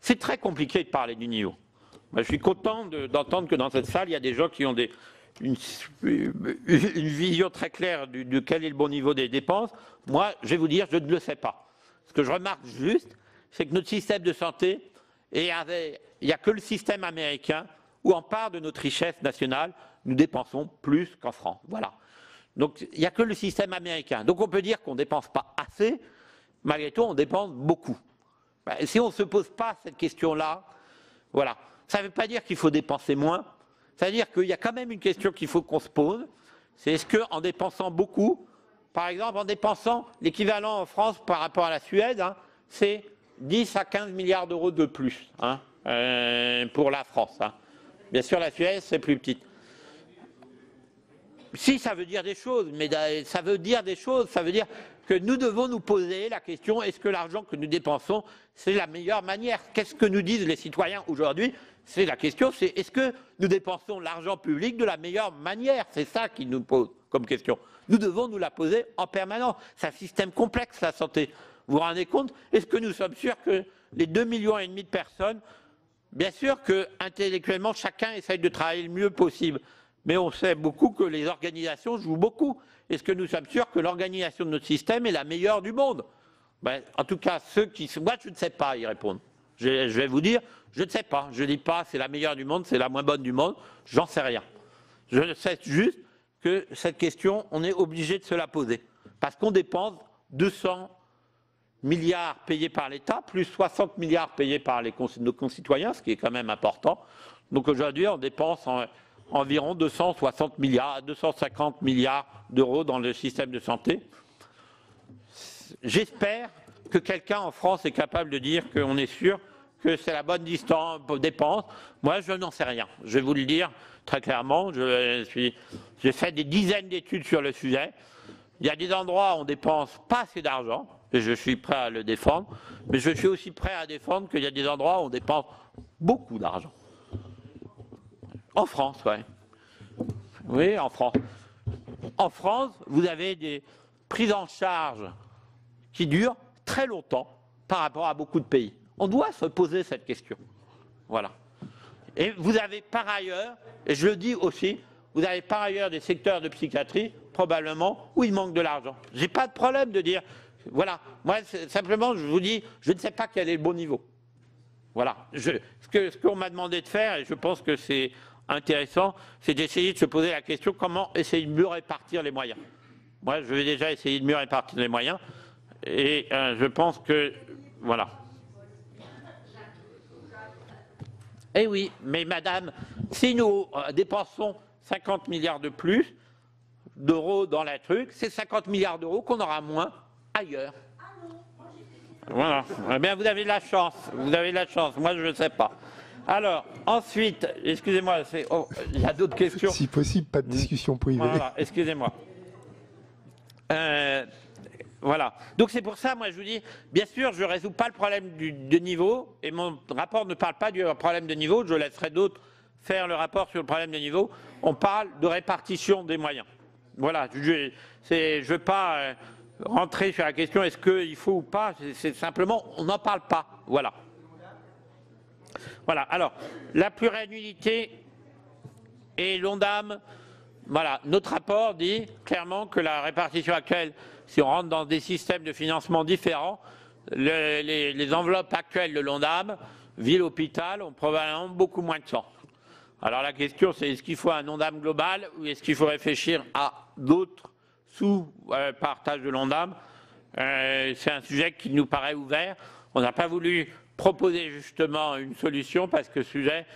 C'est très compliqué de parler du niveau. Moi, je suis content d'entendre que dans cette salle, il y a des gens qui ont une vision très claire de quel est le bon niveau des dépenses. Moi, je vais vous dire, je ne le sais pas. Ce que je remarque juste, c'est que notre système de santé, il n'y a que le système américain où, en part de notre richesse nationale, nous dépensons plus qu'en France. Voilà. Donc, il n'y a que le système américain. Donc, on peut dire qu'on ne dépense pas assez, malgré tout, on dépense beaucoup. Si on ne se pose pas cette question-là, voilà. Ça ne veut pas dire qu'il faut dépenser moins. Ça veut dire qu'il y a quand même une question qu'il faut qu'on se pose. C'est est-ce qu'en dépensant beaucoup, par exemple en dépensant l'équivalent en France par rapport à la Suède, hein, c'est 10 à 15 milliards d'euros de plus hein, pour la France. Hein. Bien sûr, la Suède, c'est plus petite. Si, ça veut dire des choses, mais ça veut dire des choses, ça veut dire que nous devons nous poser la question, est-ce que l'argent que nous dépensons, c'est la meilleure manière? Qu'est-ce que nous disent les citoyens aujourd'hui? C'est la question, c'est est-ce que nous dépensons l'argent public de la meilleure manière? C'est ça qu'ils nous posent comme question. Nous devons nous la poser en permanence. C'est un système complexe, la santé. Vous vous rendez compte? Est-ce que nous sommes sûrs que les 2,5 millions de personnes, bien sûr qu'intellectuellement, chacun essaye de travailler le mieux possible, mais on sait beaucoup que les organisations jouent beaucoup. Est-ce que nous sommes sûrs que l'organisation de notre système est la meilleure du monde? En tout cas, ceux qui... Moi, je ne sais pas y répondre. Je vais vous dire, je ne sais pas. Je ne dis pas c'est la meilleure du monde, c'est la moins bonne du monde. J'en sais rien. Je sais juste que cette question, on est obligé de se la poser. Parce qu'on dépense 200 milliards payés par l'État, plus 60 milliards payés par nos concitoyens, ce qui est quand même important. Donc aujourd'hui, on dépense environ 260 milliards à 250 milliards d'euros dans le système de santé. J'espère que quelqu'un en France est capable de dire qu'on est sûr que c'est la bonne dépense. Moi, je n'en sais rien. Je vais vous le dire très clairement. J'ai fait des dizaines d'études sur le sujet. Il y a des endroits où on dépense pas assez d'argent, et je suis prêt à le défendre, mais je suis aussi prêt à défendre qu'il y a des endroits où on dépense beaucoup d'argent. En France, oui. Oui, en France. En France, vous avez des prises en charge qui durent très longtemps par rapport à beaucoup de pays. On doit se poser cette question. Voilà. Et vous avez par ailleurs, et je le dis aussi, vous avez par ailleurs des secteurs de psychiatrie, probablement, où il manque de l'argent. Je n'ai pas de problème de dire Voilà. Moi, simplement, je vous dis, je ne sais pas quel est le bon niveau. Voilà. Ce qu'on m'a demandé de faire, et je pense que c'est intéressant, c'est d'essayer de se poser la question comment essayer de mieux répartir les moyens. Moi, je vais déjà essayer de mieux répartir les moyens, et je pense que... Voilà. Eh oui, mais madame, si nous dépensons 50 milliards de plus d'euros dans la truc, c'est 50 milliards d'euros qu'on aura moins ailleurs. Voilà. Eh bien, vous avez de la chance. Vous avez de la chance. Moi, je ne sais pas. Alors, ensuite, excusez-moi, il y a d'autres questions. Si possible, pas de discussion privée. Voilà, excusez-moi. Voilà. Donc c'est pour ça, moi je vous dis, bien sûr, je ne résous pas le problème de niveau, et mon rapport ne parle pas du problème de niveau, je laisserai d'autres faire le rapport sur le problème de niveau. On parle de répartition des moyens. Voilà, je ne veux pas rentrer sur la question est-ce qu'il faut ou pas, c'est simplement, on n'en parle pas. Voilà. Voilà, alors, la pluriannualité et l'ONDAM, voilà, notre rapport dit clairement que la répartition actuelle, si on rentre dans des systèmes de financement différents, les enveloppes actuelles de l'ONDAM, ville-hôpital, ont probablement beaucoup moins de sens. Alors la question c'est est-ce qu'il faut un ONDAM global ou est-ce qu'il faut réfléchir à d'autres sous-partages de l'ONDAM. C'est un sujet qui nous paraît ouvert. On n'a pas voulu proposer justement une solution parce que ce sujet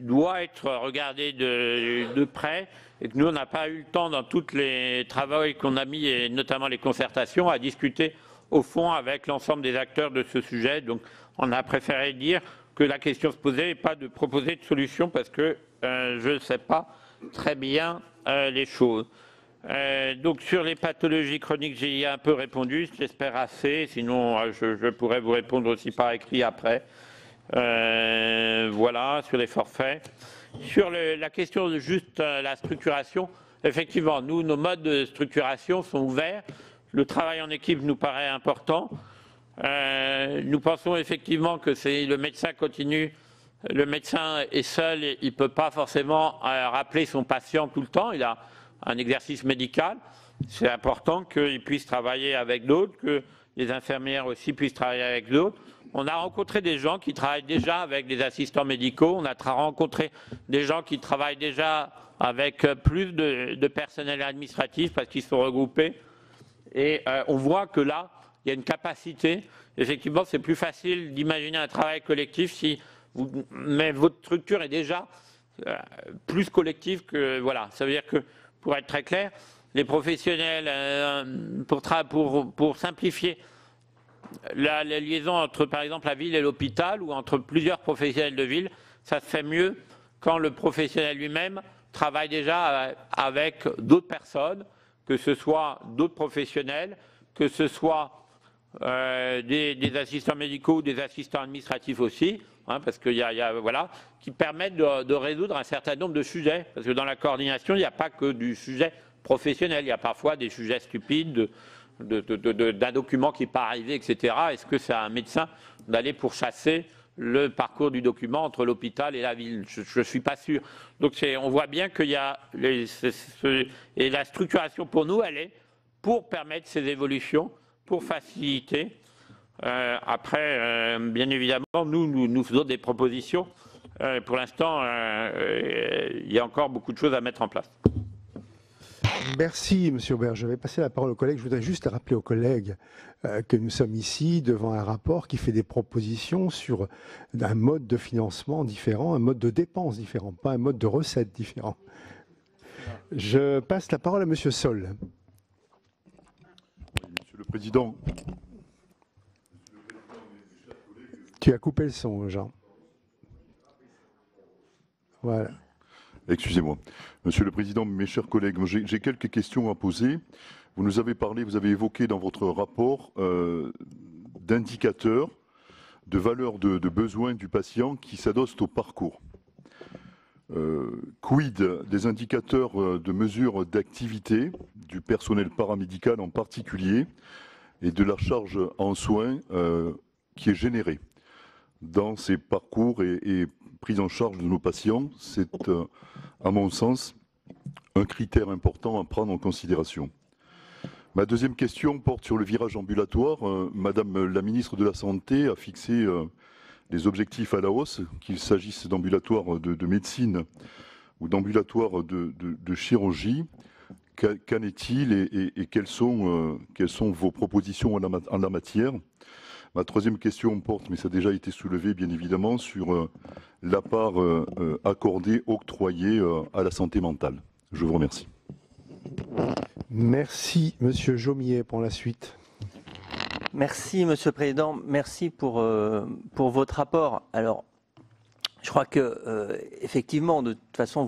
doit être regardé de près et que nous on n'a pas eu le temps dans tous les travaux qu'on a mis et notamment les concertations à discuter au fond avec l'ensemble des acteurs de ce sujet. Donc on a préféré dire que la question se posait et pas de proposer de solution parce que je ne sais pas très bien les choses. Donc sur les pathologies chroniques, j'y ai un peu répondu, j'espère assez, sinon je pourrais vous répondre aussi par écrit après. Voilà, sur les forfaits. Sur la question de juste la structuration, effectivement, nous, nos modes de structuration sont ouverts. Le travail en équipe nous paraît important. Nous pensons effectivement que c'est le médecin continue. Le médecin est seul, et il ne peut pas forcément rappeler son patient tout le temps. Il a un exercice médical. C'est important qu'il puisse travailler avec d'autres, que les infirmières aussi puissent travailler avec d'autres. On a rencontré des gens qui travaillent déjà avec des assistants médicaux. On a rencontré des gens qui travaillent déjà avec plus de personnel administratif parce qu'ils sont regroupés. Et on voit que là, il y a une capacité. Effectivement, c'est plus facile d'imaginer un travail collectif si mais votre structure est déjà plus collective que... Voilà, ça veut dire que, pour être très clair, les professionnels, pour simplifier la liaison entre, par exemple, la ville et l'hôpital ou entre plusieurs professionnels de ville, ça se fait mieux quand le professionnel lui-même travaille déjà avec d'autres personnes, que ce soit d'autres professionnels, que ce soit des assistants médicaux ou des assistants administratifs aussi, hein, parce qu'il y a, voilà, qui permettent de résoudre un certain nombre de sujets. Parce que dans la coordination, il n'y a pas que du sujet professionnel, il y a parfois des sujets stupides, d'un document qui n'est pas arrivé, etc. Est-ce que c'est à un médecin d'aller pourchasser le parcours du document entre l'hôpital et la ville? Je ne suis pas sûr. Donc on voit bien qu'il y a... et la structuration pour nous, elle est pour permettre ces évolutions, pour faciliter. Après, bien évidemment, nous faisons des propositions. Pour l'instant, il y a encore beaucoup de choses à mettre en place. Merci, M. Aubert. Je vais passer la parole aux collègues. Je voudrais juste rappeler aux collègues que nous sommes ici devant un rapport qui fait des propositions sur un mode de financement différent, un mode de dépense différent, pas un mode de recette différent. Je passe la parole à M. Sol. Monsieur le Président. Tu as coupé le son, Jean. Voilà. Excusez-moi. Monsieur le Président, mes chers collègues, j'ai quelques questions à poser. Vous nous avez parlé, vous avez évoqué dans votre rapport d'indicateurs, de valeurs de besoins du patient qui s'adossent au parcours. Quid des indicateurs de mesure d'activité, du personnel paramédical en particulier, et de la charge en soins qui est générée dans ces parcours et prise en charge de nos patients? C'est, à mon sens, un critère important à prendre en considération. Ma deuxième question porte sur le virage ambulatoire. Madame la ministre de la Santé a fixé les objectifs à la hausse, qu'il s'agisse d'ambulatoires de médecine ou d'ambulatoires de chirurgie. Qu'en est-il et quelles sont vos propositions en la matière? Ma troisième question porte, mais ça a déjà été soulevé bien évidemment, sur la part accordée, octroyée à la santé mentale. Je vous remercie. Merci, Monsieur Jomier, pour la suite. Merci, Monsieur le Président. Merci pour votre rapport. Alors, je crois que effectivement, de toute façon,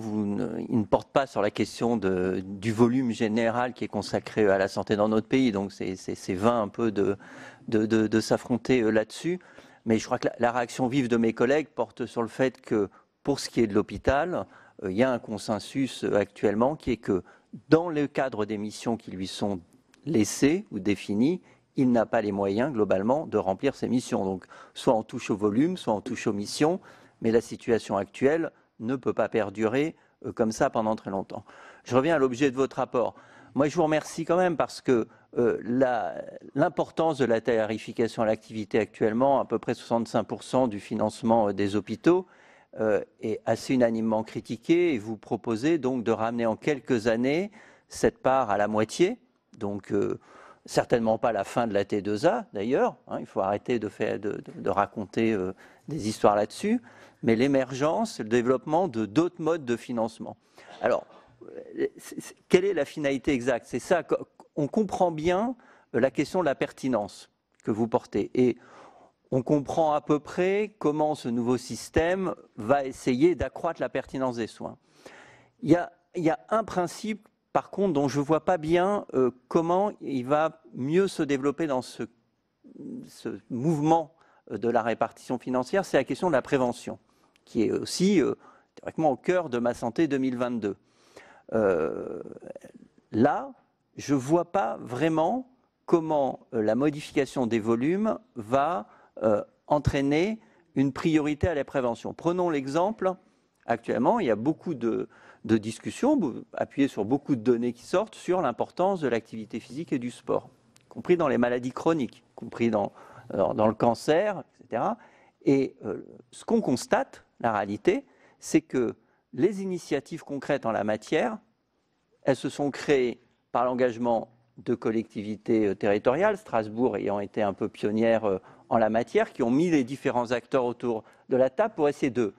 il ne porte pas sur la question du volume général qui est consacré à la santé dans notre pays. Donc, c'est vain un peu de s'affronter là-dessus. Mais je crois que la réaction vive de mes collègues porte sur le fait que, pour ce qui est de l'hôpital, il y a un consensus actuellement qui est que, dans le cadre des missions qui lui sont laissées ou définies, il n'a pas les moyens, globalement, de remplir ses missions. Donc, soit on touche au volume, soit on touche aux missions. Mais la situation actuelle ne peut pas perdurer comme ça pendant très longtemps. Je reviens à l'objet de votre rapport. Moi, je vous remercie quand même parce que l'importance de la tarification à l'activité actuellement, à peu près 65% du financement des hôpitaux, est assez unanimement critiquée et vous proposez donc de ramener en quelques années cette part à la moitié. Donc, certainement pas la fin de la T2A d'ailleurs, il faut arrêter de raconter des histoires là-dessus, mais l'émergence, le développement de d'autres modes de financement. Alors, quelle est la finalité exacte? C'est ça, on comprend bien la question de la pertinence que vous portez et on comprend à peu près comment ce nouveau système va essayer d'accroître la pertinence des soins. Il y a un principe par contre, dont je ne vois pas bien comment il va mieux se développer dans ce mouvement de la répartition financière, c'est la question de la prévention, qui est aussi directement au cœur de Ma Santé 2022. Là, je ne vois pas vraiment comment la modification des volumes va entraîner une priorité à la prévention. Prenons l'exemple, actuellement, il y a beaucoup de discussions, appuyées sur beaucoup de données qui sortent, sur l'importance de l'activité physique et du sport, y compris dans les maladies chroniques, y compris dans le cancer, etc. Et ce qu'on constate, la réalité, c'est que les initiatives concrètes en la matière, elles se sont créées par l'engagement de collectivités territoriales, Strasbourg ayant été un peu pionnière en la matière, qui ont mis les différents acteurs autour de la table pour essayer de,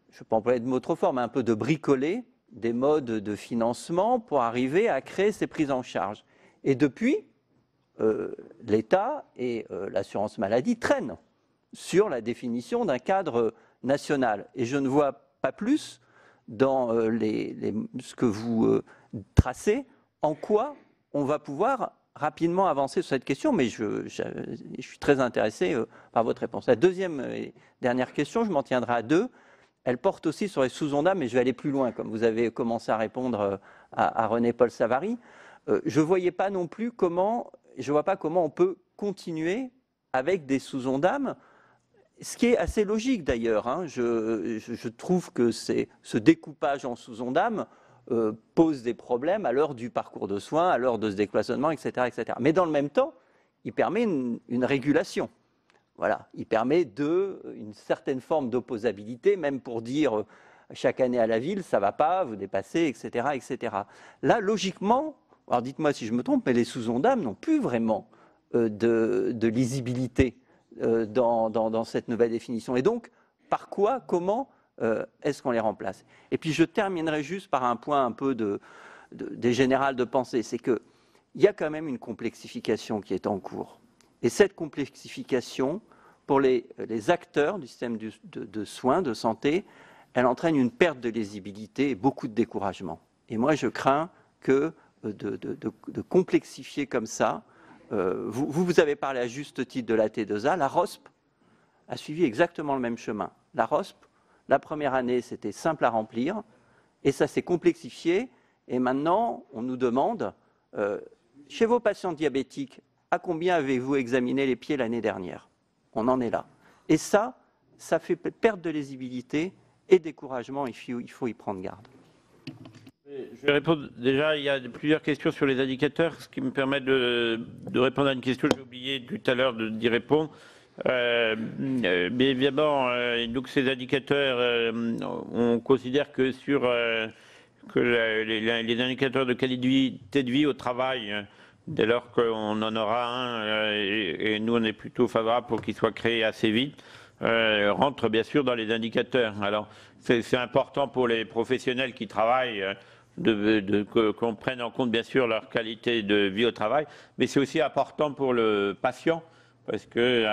je ne vais pas employer de mots trop forts, mais un peu de bricoler des modes de financement pour arriver à créer ces prises en charge. Et depuis, l'État et l'assurance maladie traînent sur la définition d'un cadre national. Et je ne vois pas plus dans ce que vous tracez, en quoi on va pouvoir rapidement avancer sur cette question, mais je suis très intéressé par votre réponse. La deuxième et dernière question, je m'en tiendrai à deux. Elle porte aussi sur les sous-ONDAM, mais je vais aller plus loin, comme vous avez commencé à répondre à René-Paul Savary. Je ne vois pas non plus comment on peut continuer avec des sous-ONDAM, ce qui est assez logique d'ailleurs. Je trouve que ce découpage en sous-ONDAM pose des problèmes à l'heure du parcours de soins, à l'heure de ce décloisonnement, etc., etc. Mais dans le même temps, il permet une régulation. Voilà, il permet une certaine forme d'opposabilité, même pour dire chaque année à la ville, ça ne va pas, vous dépassez, etc., etc. Là, logiquement, alors dites-moi si je me trompe, mais les sous-ONDAM n'ont plus vraiment de lisibilité dans cette nouvelle définition. Et donc, par quoi, comment est-ce qu'on les remplace? Et puis je terminerai juste par un point un peu des générales de pensée, c'est qu'il y a quand même une complexification qui est en cours. Et cette complexification, pour les acteurs du système de soins, de santé, elle entraîne une perte de lisibilité et beaucoup de découragement. Et moi, je crains que de complexifier comme ça, vous avez parlé à juste titre de la T2A, la ROSP a suivi exactement le même chemin. La ROSP, la première année, c'était simple à remplir, et ça s'est complexifié, et maintenant, on nous demande, chez vos patients diabétiques, à combien avez-vous examiné les pieds l'année dernière? On en est là. Et ça fait perte de lisibilité et découragement, il faut y prendre garde. Je vais répondre. Déjà, il y a plusieurs questions sur les indicateurs, ce qui me permet de répondre à une question que j'ai oublié tout à l'heure d'y répondre. Mais évidemment, donc ces indicateurs, on considère que les indicateurs de qualité de vie au travail, dès lors qu'on en aura un, et nous on est plutôt favorable pour qu'il soit créé assez vite, rentrent bien sûr dans les indicateurs. Alors c'est important pour les professionnels qui travaillent qu'on prenne en compte bien sûr leur qualité de vie au travail, mais c'est aussi important pour le patient. Parce que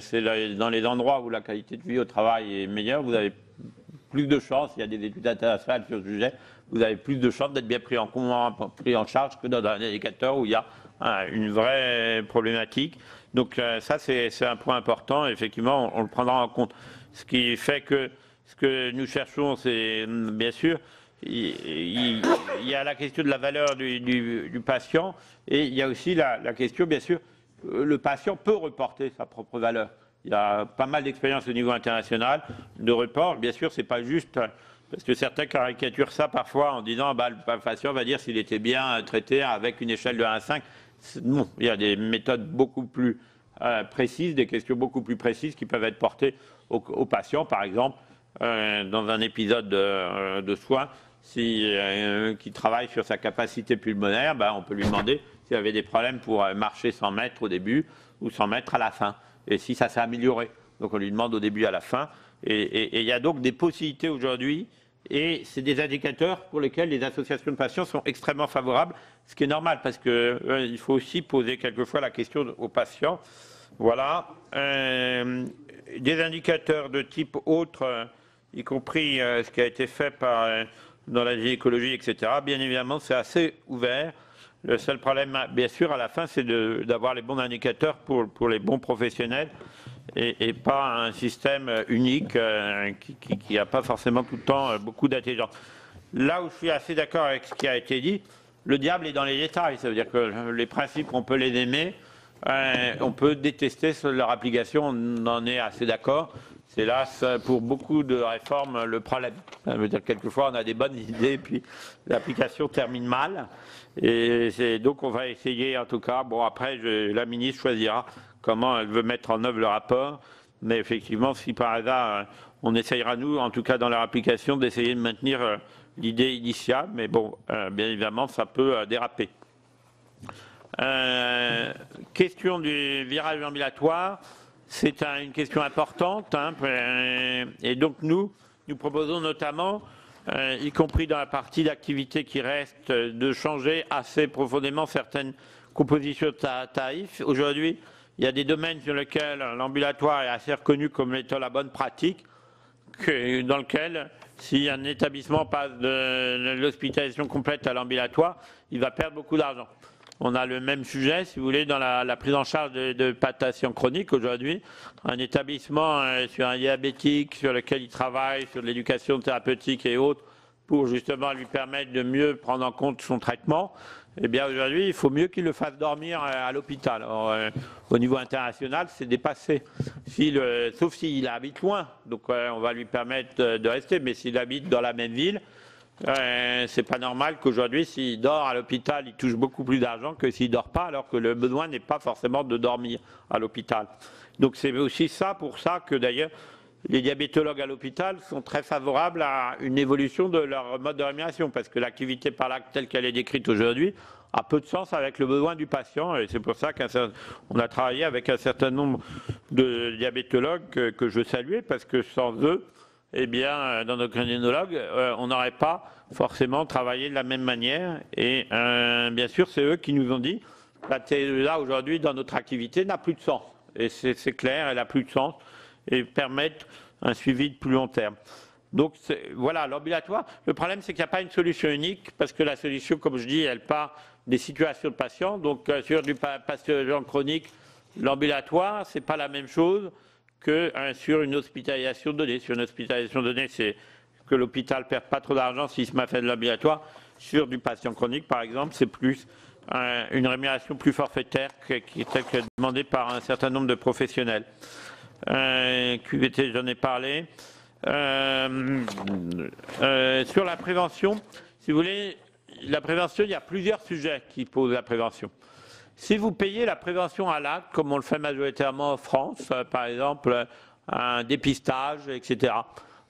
c'est dans les endroits où la qualité de vie au travail est meilleure, vous avez plus de chances, il y a des études internationales sur ce sujet, vous avez plus de chances d'être bien pris en charge que dans un indicateur où il y a une vraie problématique. Donc ça, c'est un point important, effectivement, on le prendra en compte. Ce qui fait que ce que nous cherchons, c'est bien sûr, il y a la question de la valeur du patient, et il y a aussi la question, bien sûr, le patient peut reporter sa propre valeur. Il y a pas mal d'expériences au niveau international de report. Bien sûr, c'est pas juste, parce que certains caricaturent ça parfois en disant le patient va dire s'il était bien traité avec une échelle de 1 à 5. Non, il y a des méthodes beaucoup plus précises, des questions beaucoup plus précises qui peuvent être portées au patient. Par exemple, dans un épisode de soins, qui travaille sur sa capacité pulmonaire, on peut lui demander s'il avait des problèmes pour marcher 100 mètres au début ou 100 mètres à la fin, et si ça s'est amélioré. Donc on lui demande au début à la fin, et il y a donc des possibilités aujourd'hui, et c'est des indicateurs pour lesquels les associations de patients sont extrêmement favorables, ce qui est normal, parce qu'il faut aussi poser quelquefois la question aux patients. Voilà. Des indicateurs de type autre, y compris ce qui a été fait dans la gynécologie, etc., bien évidemment, c'est assez ouvert. Le seul problème, bien sûr, à la fin, c'est d'avoir les bons indicateurs pour les bons professionnels et pas un système unique qui n'a pas forcément tout le temps beaucoup d'intelligence. Là où je suis assez d'accord avec ce qui a été dit, le diable est dans les détails. Ça veut dire que les principes, on peut les aimer, on peut détester leur application, on en est assez d'accord. C'est là, pour beaucoup de réformes, le problème. Ça veut dire que quelquefois, on a des bonnes idées, puis l'application termine mal. Et donc, on va essayer, en tout cas. Bon, après, la ministre choisira comment elle veut mettre en œuvre le rapport. Mais effectivement, si par hasard, on essayera, nous, en tout cas dans leur application, d'essayer de maintenir l'idée initiale. Mais bon, bien évidemment, ça peut déraper. Question du virage ambulatoire. C'est une question importante, et donc nous proposons notamment, y compris dans la partie d'activité qui reste, de changer assez profondément certaines compositions de tarifs. Aujourd'hui, il y a des domaines sur lesquels l'ambulatoire est assez reconnu comme étant la bonne pratique, dans lequel, si un établissement passe de l'hospitalisation complète à l'ambulatoire, il va perdre beaucoup d'argent. On a le même sujet, si vous voulez, dans la prise en charge de patients chroniques aujourd'hui. Un établissement sur un diabétique, sur lequel il travaille, sur l'éducation thérapeutique et autres, pour justement lui permettre de mieux prendre en compte son traitement. Eh bien aujourd'hui, il faut mieux qu'il le fasse dormir à l'hôpital. Au niveau international, c'est dépassé. Sauf s'il habite loin, donc on va lui permettre de rester. Mais s'il habite dans la même ville, c'est pas normal qu'aujourd'hui, s'il dort à l'hôpital, il touche beaucoup plus d'argent que s'il dort pas, alors que le besoin n'est pas forcément de dormir à l'hôpital. Donc c'est aussi ça, pour ça que d'ailleurs les diabétologues à l'hôpital sont très favorables à une évolution de leur mode de rémunération, parce que l'activité par l'acte telle qu'elle est décrite aujourd'hui a peu de sens avec le besoin du patient, et c'est pour ça qu'on a travaillé avec un certain nombre de diabétologues que je saluais, parce que sans eux, eh bien, dans nos endocrinologues, on n'aurait pas forcément travaillé de la même manière. Et bien sûr, c'est eux qui nous ont dit là aujourd'hui dans notre activité n'a plus de sens. Et c'est clair, elle n'a plus de sens et permettre un suivi de plus long terme. Donc voilà, l'ambulatoire. Le problème, c'est qu'il n'y a pas une solution unique, parce que la solution, comme je dis, elle part des situations de patients. Donc sur du patient chronique, l'ambulatoire, c'est pas la même chose que sur une hospitalisation donnée. Sur une hospitalisation donnée, c'est que l'hôpital ne perd pas trop d'argent s'il se met à faire de l'ambulatoire. Sur du patient chronique, par exemple, c'est plus une rémunération plus forfaitaire qui est demandée par un certain nombre de professionnels. QVT, j'en ai parlé. Sur la prévention, si vous voulez, la prévention, il y a plusieurs sujets qui posent la prévention. Si vous payez la prévention à l'acte, comme on le fait majoritairement en France, par exemple un dépistage, etc.,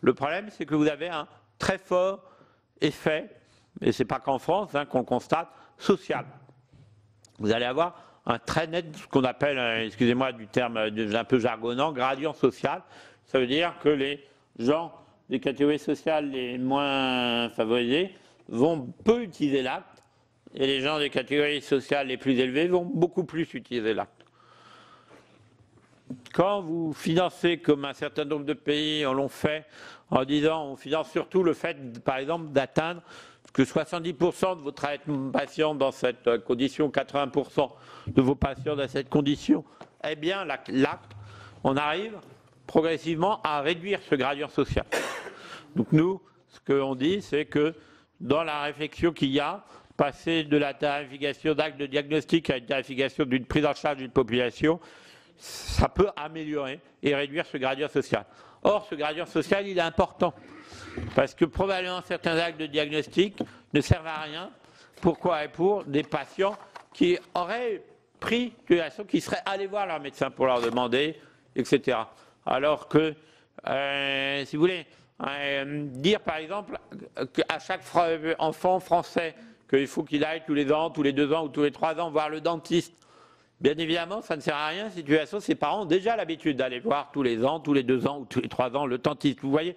le problème c'est que vous avez un très fort effet, et ce n'est pas qu'en France qu'on constate, social. Vous allez avoir un très net, ce qu'on appelle, excusez-moi du terme un peu jargonnant, gradient social. Ça veut dire que les gens des catégories sociales les moins favorisées vont peu utiliser l'acte et les gens des catégories sociales les plus élevées vont beaucoup plus utiliser l'acte. Quand vous financez, comme un certain nombre de pays l'ont fait, en disant on finance surtout le fait, par exemple, d'atteindre que 70% de vos patients dans cette condition, 80% de vos patients dans cette condition, eh bien l'acte, on arrive progressivement à réduire ce gradient social. Donc nous, ce qu'on dit, c'est que dans la réflexion qu'il y a, passer de la tarification d'actes de diagnostic à une tarification d'une prise en charge d'une population, ça peut améliorer et réduire ce gradient social. Or, ce gradient social, il est important. Parce que probablement certains actes de diagnostic ne servent à rien. Pourquoi? Et pour des patients qui auraient pris, qui seraient allés voir leur médecin pour leur demander, etc. Alors que, si vous voulez, dire par exemple qu'à chaque enfant français qu'il faut qu'il aille tous les ans, tous les 2 ans ou tous les 3 ans voir le dentiste, bien évidemment, ça ne sert à rien si ses parents ont déjà l'habitude d'aller voir tous les ans, tous les 2 ans ou tous les 3 ans le dentiste. Vous voyez?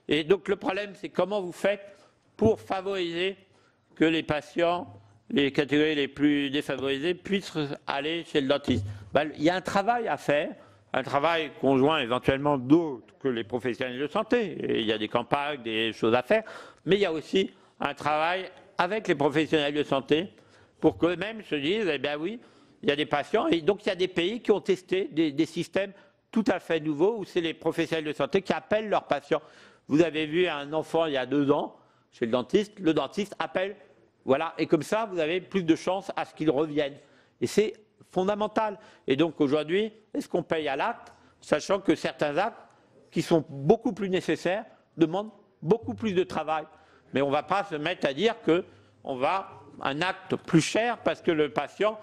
Et donc le problème, c'est comment vous faites pour favoriser que les patients, les catégories les plus défavorisées, puissent aller chez le dentiste. Il y a un travail à faire, un travail conjoint éventuellement d'autres que les professionnels de santé. Et il y a des campagnes, des choses à faire, mais il y a aussi un travail avec les professionnels de santé pour qu'eux-mêmes se disent, eh bien oui, il y a des patients, et donc il y a des pays qui ont testé des systèmes tout à fait nouveaux où c'est les professionnels de santé qui appellent leurs patients. Vous avez vu un enfant il y a 2 ans chez le dentiste appelle, voilà, et comme ça vous avez plus de chances à ce qu'il revienne. Et c'est fondamental. Et donc aujourd'hui, est-ce qu'on paye à l'acte, sachant que certains actes qui sont beaucoup plus nécessaires demandent beaucoup plus de travail. Mais on ne va pas se mettre à dire qu'on va un acte plus cher parce que le patient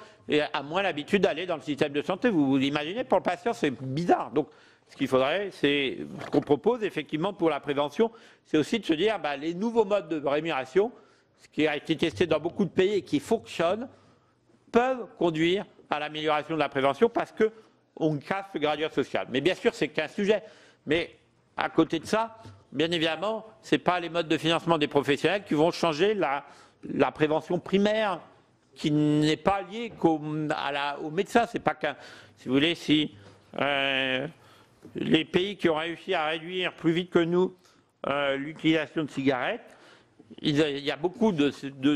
a moins l'habitude d'aller dans le système de santé. Vous vous imaginez, pour le patient, c'est bizarre. Donc, ce qu'il faudrait, c'est ce qu'on propose effectivement pour la prévention, c'est aussi de se dire les nouveaux modes de rémunération, ce qui a été testé dans beaucoup de pays et qui fonctionne, peuvent conduire à l'amélioration de la prévention parce qu'on casse le gradient social. Mais bien sûr, c'est qu'un sujet. Mais à côté de ça, bien évidemment, ce n'est pas les modes de financement des professionnels qui vont changer la prévention primaire, qui n'est pas liée au médecin. C'est pas qu'un, si vous voulez, si les pays qui ont réussi à réduire plus vite que nous l'utilisation de cigarettes, il y a beaucoup de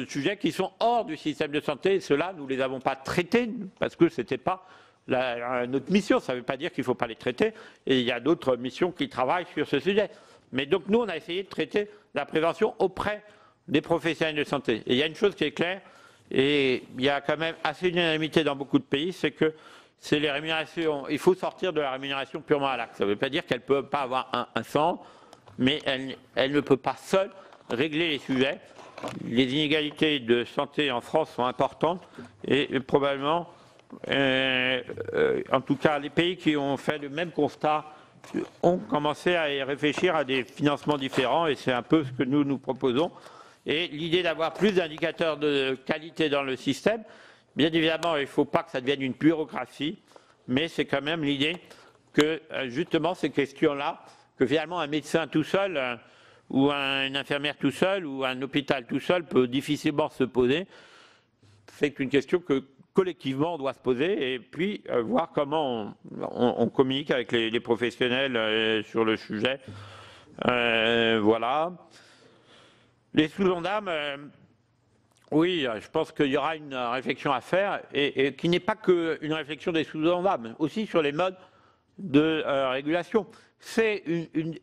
sujets qui sont hors du système de santé, et ceux-là, nous ne les avons pas traités, parce que ce n'était pas notre mission. Ça ne veut pas dire qu'il ne faut pas les traiter, et il y a d'autres missions qui travaillent sur ce sujet. Mais donc nous, on a essayé de traiter la prévention auprès des professionnels de santé. Et il y a une chose qui est claire, et il y a quand même assez d'unanimité dans beaucoup de pays, c'est que c'est les rémunérations. Il faut sortir de la rémunération purement à l'acte. Ça ne veut pas dire qu'elle ne peut pas avoir un centre, mais elle ne peut pas seule régler les sujets. Les inégalités de santé en France sont importantes et probablement, en tout cas, les pays qui ont fait le même constat ont commencé à y réfléchir à des financements différents et c'est un peu ce que nous proposons. Et l'idée d'avoir plus d'indicateurs de qualité dans le système, bien évidemment, il ne faut pas que ça devienne une bureaucratie, mais c'est quand même l'idée que justement ces questions-là, que finalement un médecin tout seul ou une infirmière tout seul ou un hôpital tout seul peut difficilement se poser, c'est une question que collectivement on doit se poser et puis voir comment on communique avec les professionnels sur le sujet. Voilà. Les sous-gendarmes, oui, je pense qu'il y aura une réflexion à faire et qui n'est pas qu'une réflexion des sous-gendarmes, aussi sur les modes de régulation. C'est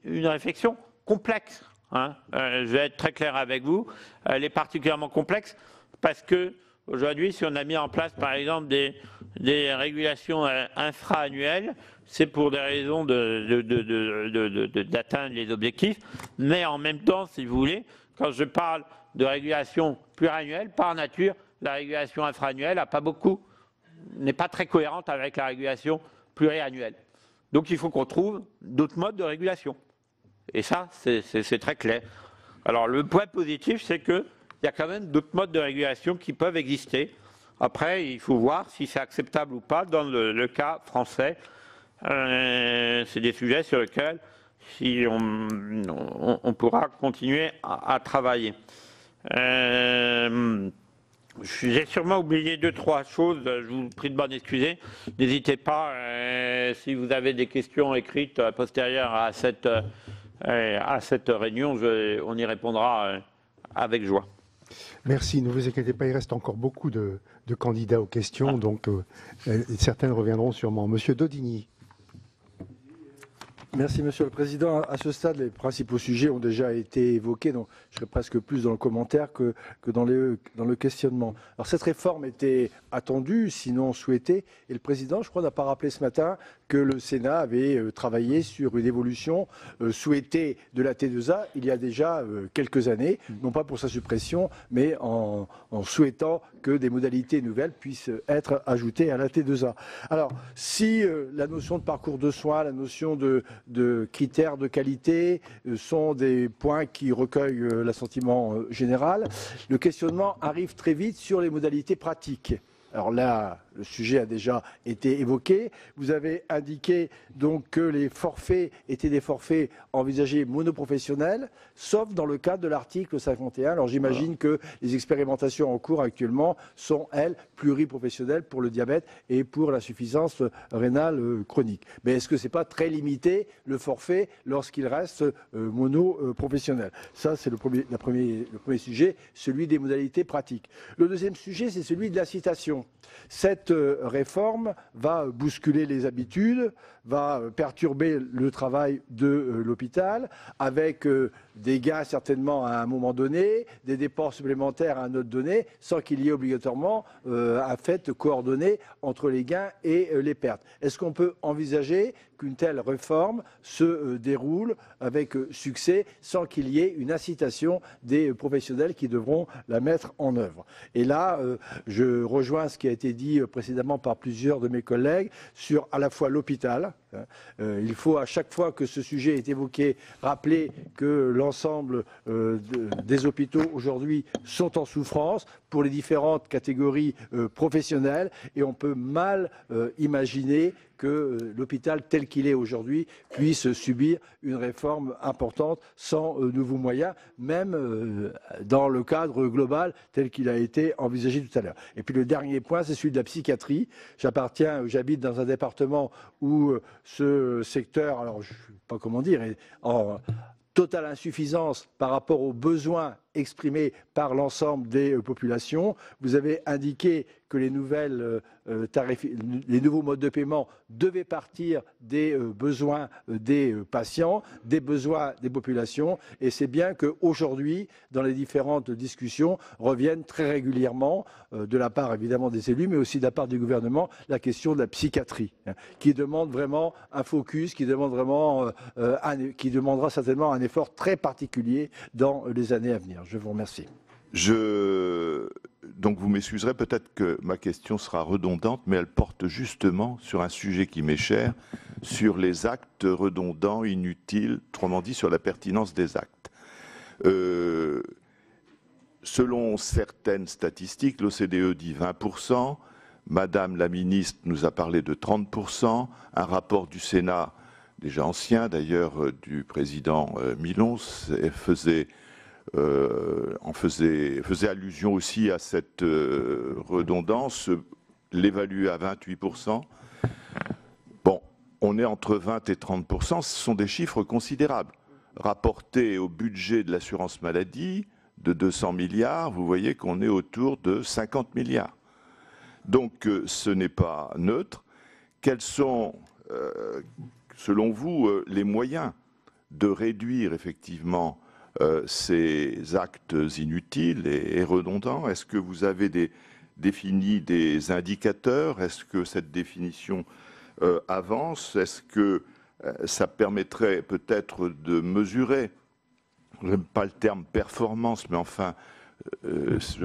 une réflexion complexe. Je vais être très clair avec vous. Elle est particulièrement complexe parce que aujourd'hui, si on a mis en place, par exemple, des régulations infra-annuelles, c'est pour des raisons d'atteindre les objectifs. Mais en même temps, si vous voulez, quand je parle de régulation pluriannuelle. Par nature, la régulation infra-annuelle n'est pas très cohérente avec la régulation pluriannuelle. Donc il faut qu'on trouve d'autres modes de régulation. Et ça, c'est très clair. Alors le point positif, c'est qu'il y a quand même d'autres modes de régulation qui peuvent exister. Après, il faut voir si c'est acceptable ou pas dans le cas français. C'est des sujets sur lesquels on pourra continuer à travailler. J'ai sûrement oublié 2-3 choses, je vous prie de m'en excuser. N'hésitez pas, si vous avez des questions écrites postérieures à cette réunion, on y répondra avec joie. Merci, ne vous inquiétez pas, il reste encore beaucoup de candidats aux questions, donc certaines reviendront sûrement. Monsieur Daudigny. Merci Monsieur le Président. À ce stade, les principaux sujets ont déjà été évoqués, donc je serai presque plus dans le commentaire que dans le questionnement. Alors cette réforme était attendue, sinon souhaitée, et le Président, je crois, n'a pas rappelé ce matin que le Sénat avait travaillé sur une évolution souhaitée de la T2A il y a déjà quelques années, non pas pour sa suppression, mais en souhaitant que des modalités nouvelles puissent être ajoutées à la T2A. Alors, si la notion de parcours de soins, la notion de critères de qualité sont des points qui recueillent l'assentiment général, le questionnement arrive très vite sur les modalités pratiques. Alors là, le sujet a déjà été évoqué. Vous avez indiqué donc que les forfaits étaient des forfaits envisagés monoprofessionnels, sauf dans le cadre de l'article 51. Alors j'imagine que les expérimentations en cours actuellement sont, elles, pluriprofessionnelles pour le diabète et pour l'insuffisance rénale chronique. Mais est-ce que ce n'est pas très limité, le forfait, lorsqu'il reste monoprofessionnel? Ça, c'est le premier sujet, celui des modalités pratiques. Le deuxième sujet, c'est celui de la citation. Cette réforme va bousculer les habitudes, va perturber le travail de l'hôpital, avec des gains certainement à un moment donné, des dépenses supplémentaires à un autre donné, sans qu'il y ait obligatoirement un fait coordonné entre les gains et les pertes. Est-ce qu'on peut envisager qu'une telle réforme se déroule avec succès sans qu'il y ait une incitation des professionnels qui devront la mettre en œuvre? Et là, je rejoins ce qui a été dit précédemment par plusieurs de mes collègues sur à la fois l'hôpital. Il faut à chaque fois que ce sujet est évoqué rappeler que l'ensemble des hôpitaux aujourd'hui sont en souffrance pour les différentes catégories professionnelles et on peut mal imaginer que l'hôpital tel qu'il est aujourd'hui puisse subir une réforme importante sans nouveaux moyens, même dans le cadre global tel qu'il a été envisagé tout à l'heure. Et puis le dernier point, c'est celui de la psychiatrie. J'habite dans un département où ce secteur, alors je ne sais pas comment dire, est en totale insuffisance par rapport aux besoins exprimés par l'ensemble des populations. Vous avez indiqué que les nouveaux modes de paiement devaient partir des besoins des patients, des besoins des populations, et c'est bien qu'aujourd'hui, dans les différentes discussions, reviennent très régulièrement, de la part évidemment des élus, mais aussi de la part du gouvernement, la question de la psychiatrie, qui demande vraiment un focus, qui demandera certainement un effort très particulier dans les années à venir. Je vous remercie. Donc vous m'excuserez, peut-être que ma question sera redondante, mais elle porte justement sur un sujet qui m'est cher, sur les actes redondants, inutiles, autrement dit sur la pertinence des actes. Selon certaines statistiques, l'OCDE dit 20%, Madame la ministre nous a parlé de 30%, un rapport du Sénat, déjà ancien d'ailleurs, du président Milon, faisait allusion aussi à cette redondance, l'évalue à 28%. Bon, on est entre 20 et 30%, ce sont des chiffres considérables. Rapportés au budget de l'assurance maladie de 200 milliards, vous voyez qu'on est autour de 50 milliards. Donc ce n'est pas neutre. Quels sont, selon vous, les moyens de réduire effectivement ces actes inutiles et redondants? Est-ce que vous avez défini des indicateurs? Est-ce que cette définition avance? Est-ce que ça permettrait peut-être de mesurer, je n'aime pas le terme performance, mais enfin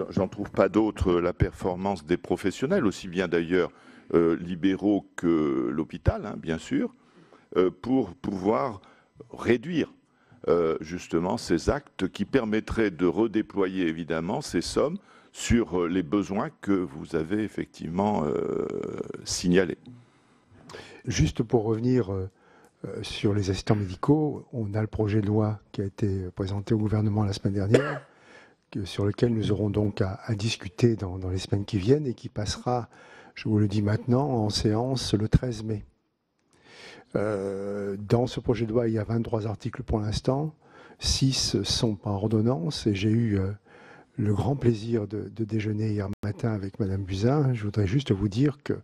j'en trouve pas d'autre, la performance des professionnels, aussi bien d'ailleurs libéraux que l'hôpital, hein, bien sûr, pour pouvoir réduire justement ces actes qui permettraient de redéployer évidemment ces sommes sur les besoins que vous avez effectivement signalés. Juste pour revenir sur les assistants médicaux, on a le projet de loi qui a été présenté au gouvernement la semaine dernière, sur lequel nous aurons donc à discuter dans les semaines qui viennent et qui passera, je vous le dis maintenant, en séance le 13 mai. Dans ce projet de loi, il y a 23 articles pour l'instant, 6 sont par ordonnance et j'ai eu le grand plaisir de déjeuner hier matin avec Madame Buzyn. Je voudrais juste vous dire que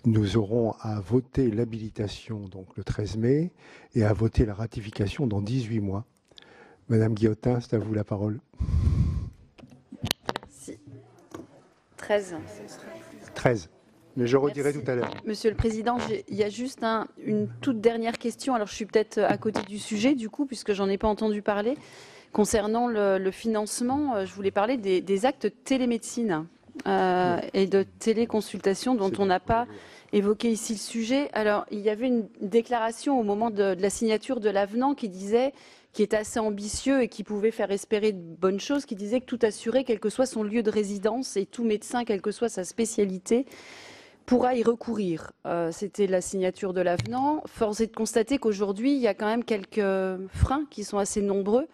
nous aurons à voter l'habilitation donc le 13 mai et à voter la ratification dans 18 mois. Madame Guillotin, c'est à vous la parole. Merci. 13. 13. Mais je redirai tout à l'heure. Monsieur le Président, il y a juste une toute dernière question. Alors, je suis peut-être à côté du sujet, du coup, puisque j'en ai pas entendu parler. Concernant le financement, je voulais parler des actes télémédecine et de téléconsultation dont on n'a pas évoqué ici le sujet. Alors, il y avait une déclaration au moment de la signature de l'avenant qui est assez ambitieux et qui pouvait faire espérer de bonnes choses, qui disait que tout assuré, quel que soit son lieu de résidence, et tout médecin, quelle que soit sa spécialité, pourra y recourir. C'était la signature de l'avenant. Force est de constater qu'aujourd'hui, il y a quand même quelques freins qui sont assez nombreux.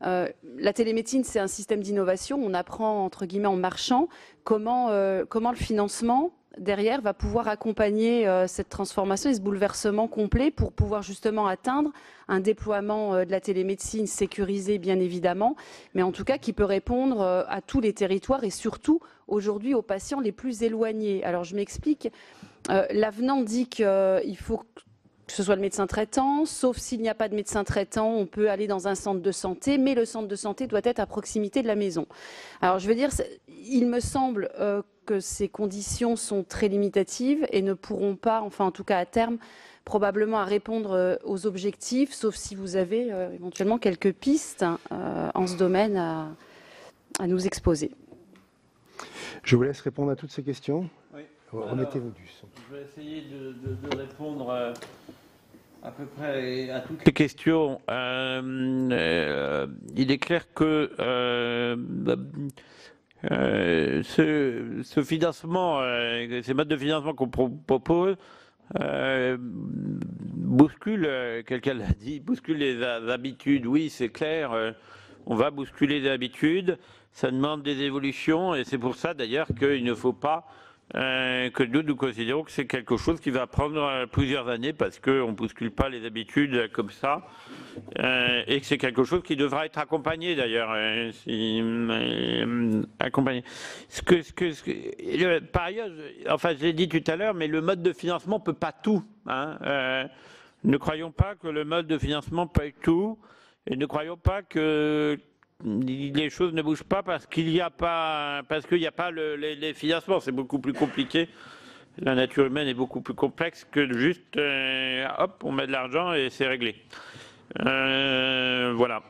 La télémédecine, c'est un système d'innovation. On apprend, entre guillemets, en marchant, comment le financement, derrière, va pouvoir accompagner cette transformation et ce bouleversement complet pour pouvoir justement atteindre un déploiement de la télémédecine sécurisé, bien évidemment, mais en tout cas qui peut répondre à tous les territoires et surtout, aujourd'hui, aux patients les plus éloignés. Alors, je m'explique. L'avenant dit qu'il faut que ce soit le médecin traitant, sauf s'il n'y a pas de médecin traitant, on peut aller dans un centre de santé, mais le centre de santé doit être à proximité de la maison. Alors je veux dire, il me semble que ces conditions sont très limitatives et ne pourront pas, enfin en tout cas à terme, probablement à répondre aux objectifs, sauf si vous avez éventuellement quelques pistes en ce domaine à nous exposer. Je vous laisse répondre à toutes ces questions. Oui. Remettez-vous du son. Je vais essayer de répondre à peu près à toutes les questions. Il est clair que ce financement, ces modes de financement qu'on propose, bousculent, quelqu'un l'a dit, bousculent les habitudes. Oui, c'est clair, on va bousculer les habitudes, ça demande des évolutions et c'est pour ça d'ailleurs qu'il ne faut pas que nous considérons que c'est quelque chose qui va prendre plusieurs années parce qu'on ne bouscule pas les habitudes comme ça et que c'est quelque chose qui devra être accompagné d'ailleurs. Accompagné. Par ailleurs, enfin je l'ai dit tout à l'heure, mais le mode de financement ne peut pas tout. Hein. Ne croyons pas que le mode de financement peut tout et ne croyons pas que les choses ne bougent pas parce qu'il n'y a pas, les financements. C'est beaucoup plus compliqué. La nature humaine est beaucoup plus complexe que juste, hop, on met de l'argent et c'est réglé. Voilà.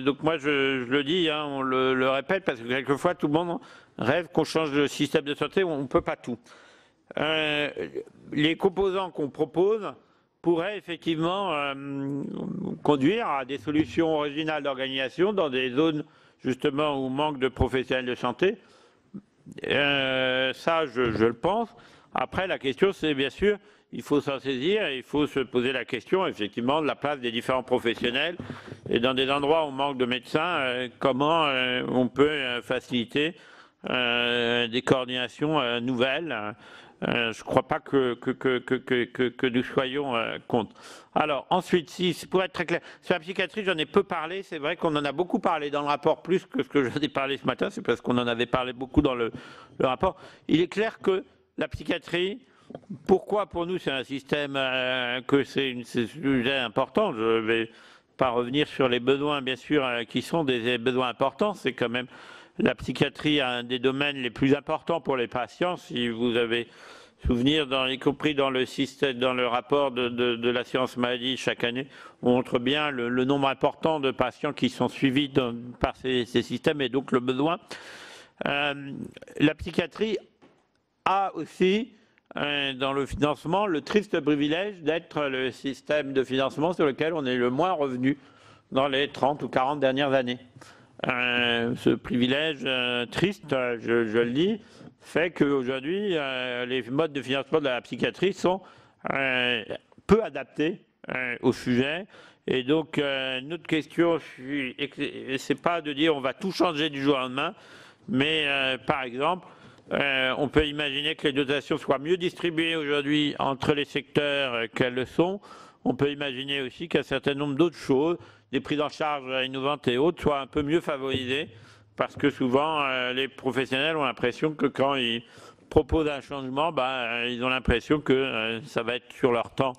Donc moi, je le dis, hein, on le répète, parce que quelquefois, tout le monde rêve qu'on change de système de santé, on ne peut pas tout. Les composants qu'on propose pourrait effectivement conduire à des solutions originales d'organisation dans des zones justement où manque de professionnels de santé. Ça, je le pense. Après, la question, c'est bien sûr, il faut s'en saisir et il faut se poser la question effectivement de la place des différents professionnels et dans des endroits où on manque de médecins, comment on peut faciliter des coordinations nouvelles. Je ne crois pas que nous soyons contre. Alors, ensuite, pour être très clair, sur la psychiatrie, j'en ai peu parlé. C'est vrai qu'on en a beaucoup parlé dans le rapport, plus que ce que j'en ai parlé ce matin. C'est parce qu'on en avait parlé beaucoup dans le rapport. Il est clair que la psychiatrie, pourquoi pour nous c'est un système, que c'est un sujet important. Je ne vais pas revenir sur les besoins, bien sûr, qui sont des besoins importants. C'est quand même... La psychiatrie a un des domaines les plus importants pour les patients. Si vous avez souvenir, y compris dans le système, dans le rapport de l'assurance maladie chaque année, on montre bien le nombre important de patients qui sont suivis par ces systèmes et donc le besoin. La psychiatrie a aussi, dans le financement, le triste privilège d'être le système de financement sur lequel on est le moins revenu dans les 30 ou 40 dernières années. Ce privilège triste, je le dis, fait qu'aujourd'hui, les modes de financement de la psychiatrie sont peu adaptés au sujet. Et donc, notre question, c'est pas de dire on va tout changer du jour au lendemain, mais par exemple, on peut imaginer que les dotations soient mieux distribuées aujourd'hui entre les secteurs qu'elles le sont. On peut imaginer aussi qu'un certain nombre d'autres choses, des prises en charge innovantes et autres, soient un peu mieux favorisées. Parce que souvent, les professionnels ont l'impression que quand ils proposent un changement, ils ont l'impression que ça va être sur leur temps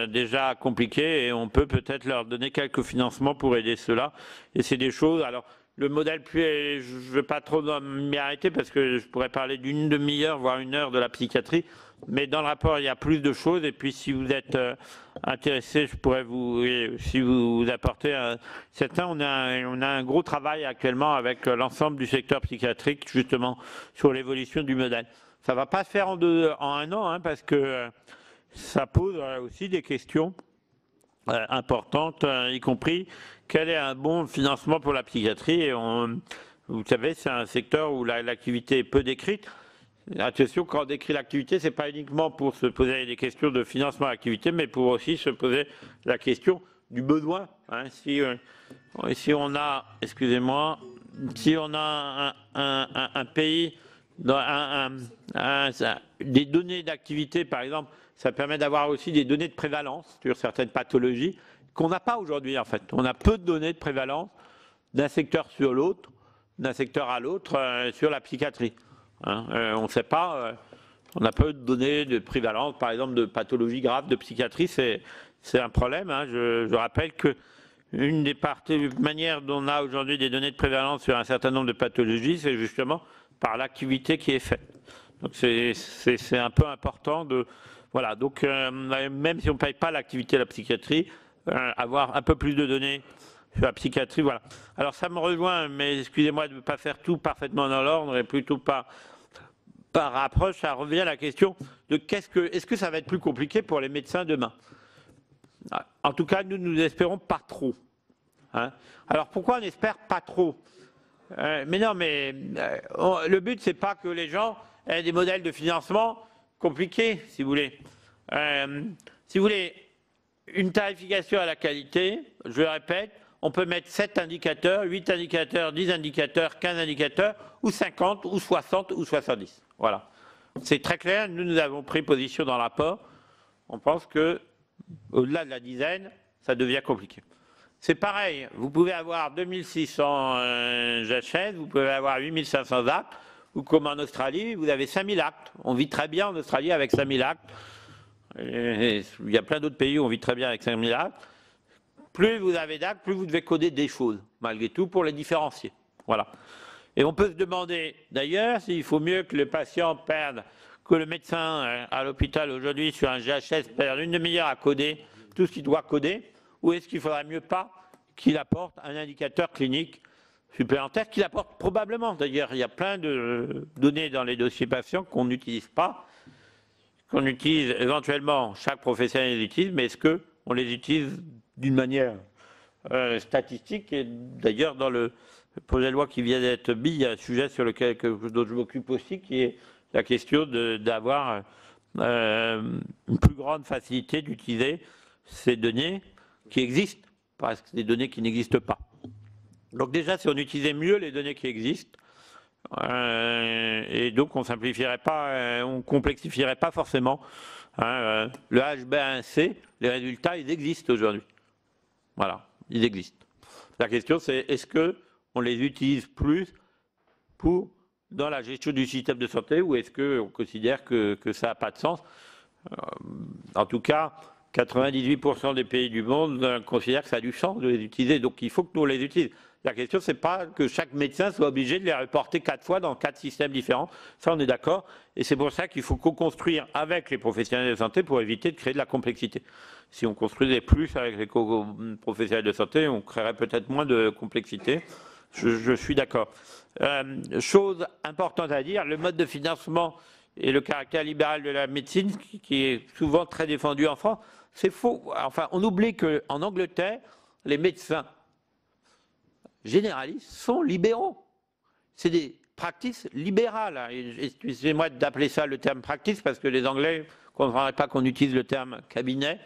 déjà compliqué et on peut peut-être leur donner quelques financements pour aider cela. Et c'est des choses... Alors, le modèle je ne veux pas trop m'y arrêter parce que je pourrais parler d'une demi-heure, voire une heure de la psychiatrie. Mais dans le rapport, il y a plus de choses. Et puis, si vous êtes intéressé, je pourrais vous apporter certains. On a un gros travail actuellement avec l'ensemble du secteur psychiatrique, justement, sur l'évolution du modèle. Ça ne va pas se faire en un an, parce que ça pose aussi des questions importantes, y compris quel est un bon financement pour la psychiatrie. Et vous savez, c'est un secteur où l'activité est peu décrite. Attention, quand on décrit l'activité, ce n'est pas uniquement pour se poser des questions de financement de l'activité, mais pour aussi se poser la question du besoin. Si on a, excusez-moi, si on a un pays, des données d'activité, par exemple, ça permet d'avoir aussi des données de prévalence sur certaines pathologies qu'on n'a pas aujourd'hui, en fait. On a peu de données de prévalence d'un secteur sur l'autre, d'un secteur à l'autre sur la psychiatrie. On ne sait pas, on a peu de données de prévalence, par exemple, de pathologies graves de psychiatrie, c'est un problème. Je rappelle qu'une des manières dont on a aujourd'hui des données de prévalence sur un certain nombre de pathologies, c'est justement par l'activité qui est faite. Donc c'est un peu important de... Voilà, donc même si on ne paye pas l'activité de la psychiatrie, avoir un peu plus de données sur la psychiatrie, voilà. Alors ça me rejoint, mais excusez-moi de ne pas faire tout parfaitement dans l'ordre et plutôt par approche, ça revient à la question de est-ce que ça va être plus compliqué pour les médecins demain? En tout cas, nous espérons pas trop. Alors pourquoi on n'espère pas trop? Mais non, mais le but, c'est pas que les gens aient des modèles de financement compliqués, si vous voulez. Si vous voulez, une tarification à la qualité, je le répète, on peut mettre 7 indicateurs, 8 indicateurs, 10 indicateurs, 15 indicateurs, ou 50, ou 60, ou 70. Voilà. C'est très clair, nous avons pris position dans le rapport. On pense que, au-delà de la dizaine, ça devient compliqué. C'est pareil, vous pouvez avoir 2600 GHS, vous pouvez avoir 8500 actes, ou comme en Australie, vous avez 5000 actes. On vit très bien en Australie avec 5000 actes. Et il y a plein d'autres pays où on vit très bien avec 5000 actes. Plus vous avez d'actes, plus vous devez coder des choses, malgré tout, pour les différencier. Voilà. Et on peut se demander, d'ailleurs, s'il faut mieux que le patient perde, que le médecin à l'hôpital aujourd'hui sur un GHS perde une demi-heure à coder tout ce qu'il doit coder, ou est-ce qu'il ne faudrait mieux pas qu'il apporte un indicateur clinique supplémentaire, qu'il apporte probablement. D'ailleurs, il y a plein de données dans les dossiers patients qu'on n'utilise pas, qu'on utilise éventuellement, chaque professionnel les utilise, mais est-ce qu'on les utilise d'une manière statistique? Et d'ailleurs, dans le projet de loi qui vient d'être mis, il y a un sujet sur lequel dont je m'occupe aussi, qui est la question d'avoir une plus grande facilité d'utiliser ces données qui existent, parce que c'est des données qui n'existent pas. Donc déjà, si on utilisait mieux les données qui existent, et donc on simplifierait pas, on complexifierait pas forcément. Le HbA1c, les résultats, ils existent aujourd'hui. Voilà, ils existent. La question, c'est est-ce qu'on les utilise plus dans la gestion du système de santé, ou est-ce qu'on considère que ça n'a pas de sens? En tout cas, 98% des pays du monde considèrent que ça a du sens de les utiliser, donc il faut que nous les utilisions. La question, c'est pas que chaque médecin soit obligé de les reporter 4 fois dans 4 systèmes différents. Ça, on est d'accord. Et c'est pour ça qu'il faut co-construire avec les professionnels de santé pour éviter de créer de la complexité. Si on construisait plus avec les professionnels de santé, on créerait peut-être moins de complexité. Je suis d'accord. Chose importante à dire, le mode de financement et le caractère libéral de la médecine, qui est souvent très défendu en France, c'est faux. Enfin, on oublie qu'en Angleterre, les médecins généralistes sont libéraux. C'est des practices libérales. Excusez-moi d'appeler ça le terme practice, parce que les Anglais ne comprendraient pas qu'on utilise le terme cabinet,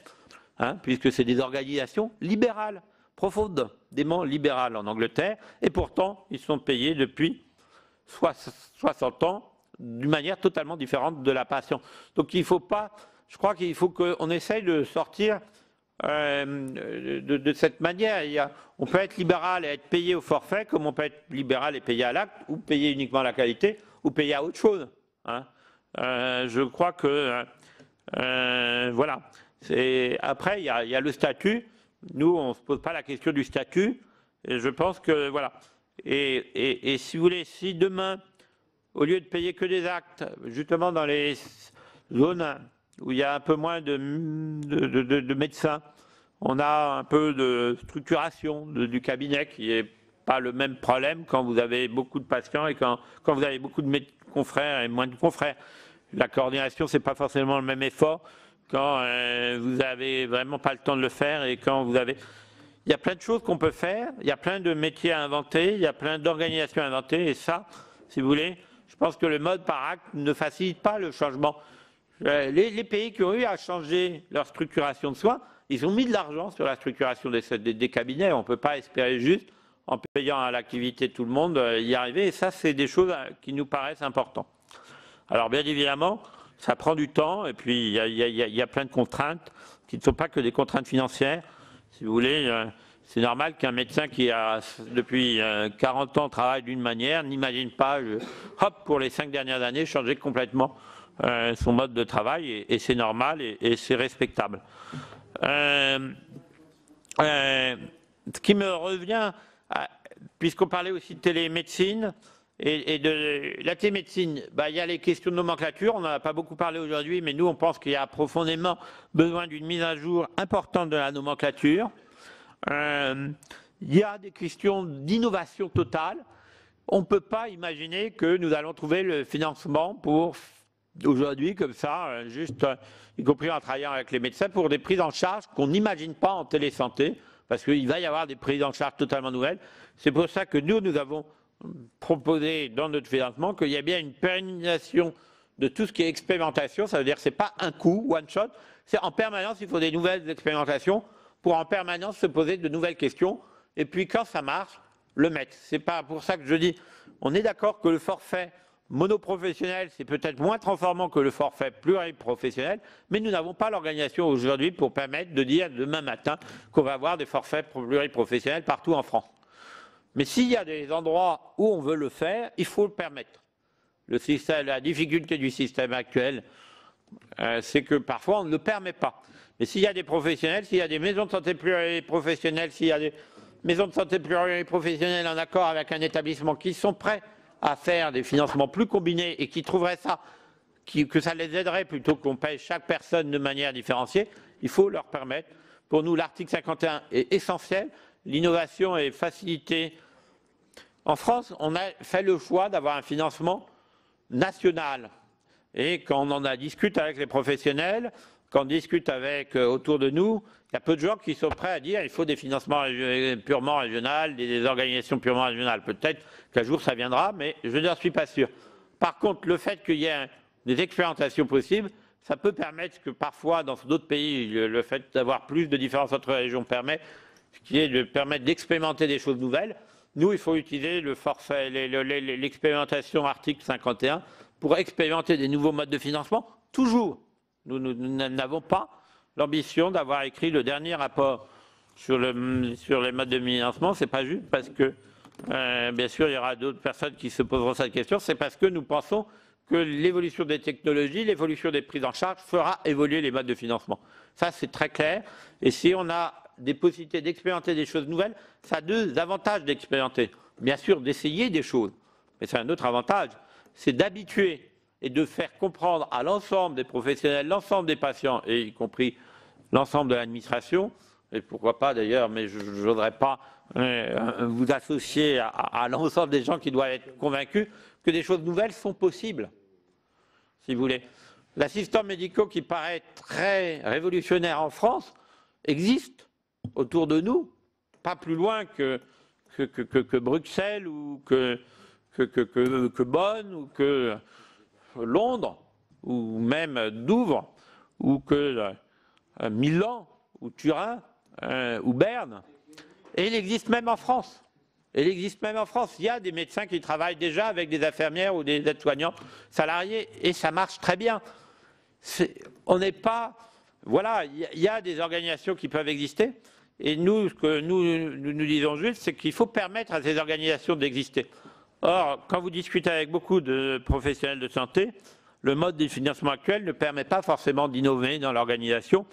puisque c'est des organisations libérales, profondément libérales en Angleterre, et pourtant, ils sont payés depuis 60 ans d'une manière totalement différente de la passion. Donc il ne faut pas, je crois qu'il faut qu'on essaye de sortir de cette manière. On peut être libéral et être payé au forfait, comme on peut être libéral et payé à l'acte, ou payer uniquement à la qualité, ou payer à autre chose. Je crois que voilà. Après, il y a le statut. Nous, on ne se pose pas la question du statut. Et je pense que voilà. Et si vous voulez, si demain, au lieu de payer que des actes, justement dans les zones où il y a un peu moins de médecins, on a un peu de structuration du cabinet qui n'est pas le même problème quand vous avez beaucoup de patients et quand vous avez beaucoup de confrères et moins de confrères. La coordination, ce n'est pas forcément le même effort quand vous n'avez vraiment pas le temps de le faire et quand vous avez... Il y a plein de choses qu'on peut faire, il y a plein de métiers à inventer, il y a plein d'organisations à inventer et ça, si vous voulez, je pense que le mode par acte ne facilite pas le changement. Les pays qui ont eu à changer leur structuration de soins, ils ont mis de l'argent sur la structuration des cabinets. On ne peut pas espérer juste, en payant à l'activité de tout le monde, y arriver. Et ça, c'est des choses qui nous paraissent importantes. Alors, bien évidemment, ça prend du temps. Et puis, il y a plein de contraintes qui ne sont pas que des contraintes financières. Si vous voulez, c'est normal qu'un médecin qui a, depuis 40 ans, travaille d'une manière, n'imagine pas, hop, pour les 5 dernières années, changer complètement son mode de travail. Et c'est normal et c'est respectable. Ce qui me revient, puisqu'on parlait aussi de télémédecine et de la télémédecine, il y a les questions de nomenclature, on n'en a pas beaucoup parlé aujourd'hui, mais nous on pense qu'il y a profondément besoin d'une mise à jour importante de la nomenclature. Il y a des questions d'innovation totale. On ne peut pas imaginer que nous allons trouver le financement pour aujourd'hui, comme ça, juste, y compris en travaillant avec les médecins, pour des prises en charge qu'on n'imagine pas en télésanté, parce qu'il va y avoir des prises en charge totalement nouvelles. C'est pour ça que nous avons proposé dans notre financement qu'il y ait bien une pérennisation de tout ce qui est expérimentation. Ça veut dire que ce n'est pas un coup, one shot, c'est en permanence, il faut des nouvelles expérimentations pour en permanence se poser de nouvelles questions, et puis quand ça marche, le mettre. C'est pas pour ça que je dis, on est d'accord que le forfait monoprofessionnel, c'est peut-être moins transformant que le forfait pluriprofessionnel, mais nous n'avons pas l'organisation aujourd'hui pour permettre de dire demain matin qu'on va avoir des forfaits pluriprofessionnels partout en France. Mais s'il y a des endroits où on veut le faire, il faut le permettre. La difficulté du système actuel, c'est que parfois on ne le permet pas. Mais s'il y a des professionnels, s'il y a des maisons de santé pluriprofessionnelles, s'il y a des maisons de santé pluriprofessionnelles en accord avec un établissement qui sont prêts à faire des financements plus combinés et qui trouveraient ça, que ça les aiderait plutôt qu'on paye chaque personne de manière différenciée, il faut leur permettre. Pour nous, l'article 51 est essentiel. L'innovation est facilitée. En France, on a fait le choix d'avoir un financement national. Et quand on en discute avec les professionnels, quand on discute avec autour de nous, il y a peu de gens qui sont prêts à dire qu'il faut des financements purement régionaux, des organisations purement régionales. Peut-être qu'un jour ça viendra, mais je n'en suis pas sûr. Par contre, le fait qu'il y ait des expérimentations possibles, ça peut permettre que parfois, dans d'autres pays, le fait d'avoir plus de différences entre régions permet, ce qui est de permettre d'expérimenter des choses nouvelles. Nous, il faut utiliser le forfait, l'expérimentation article 51 pour expérimenter des nouveaux modes de financement, toujours. Nous n'avons pas l'ambition d'avoir écrit le dernier rapport sur les modes de financement. Ce n'est pas juste parce que, bien sûr, il y aura d'autres personnes qui se poseront cette question. C'est parce que nous pensons que l'évolution des technologies, l'évolution des prises en charge fera évoluer les modes de financement. Ça, c'est très clair. Et si on a des possibilités d'expérimenter des choses nouvelles, ça a deux avantages d'expérimenter. Bien sûr, d'essayer des choses, mais c'est un autre avantage, c'est d'habituer et de faire comprendre à l'ensemble des professionnels, l'ensemble des patients, et y compris l'ensemble de l'administration, et pourquoi pas d'ailleurs, mais je ne voudrais pas vous associer à l'ensemble des gens qui doivent être convaincus que des choses nouvelles sont possibles, si vous voulez. L'assistant médical qui paraît très révolutionnaire en France existe autour de nous, pas plus loin que Bruxelles ou que Bonn ou que Londres ou même Douvres ou que Milan ou Turin ou Berne. Et il existe même en France. Il existe même en France. Il y a des médecins qui travaillent déjà avec des infirmières ou des aides-soignants salariés et ça marche très bien. On n'est pas... Voilà, il y a des organisations qui peuvent exister et nous, ce que nous disons juste, c'est qu'il faut permettre à ces organisations d'exister. Or, quand vous discutez avec beaucoup de professionnels de santé, le mode de financement actuel ne permet pas forcément d'innover dans l'organisation.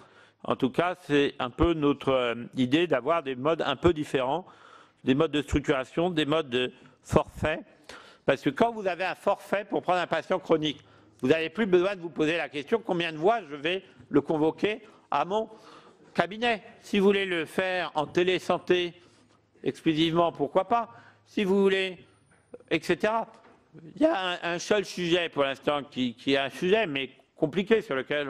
En tout cas, c'est un peu notre idée d'avoir des modes un peu différents, des modes de structuration, des modes de forfait. Parce que quand vous avez un forfait pour prendre un patient chronique, vous n'avez plus besoin de vous poser la question combien de fois je vais le convoquer à mon cabinet. Si vous voulez le faire en télésanté exclusivement, pourquoi pas. Si vous voulez, etc. Il y a un seul sujet pour l'instant qui est un sujet, mais compliqué, sur lequel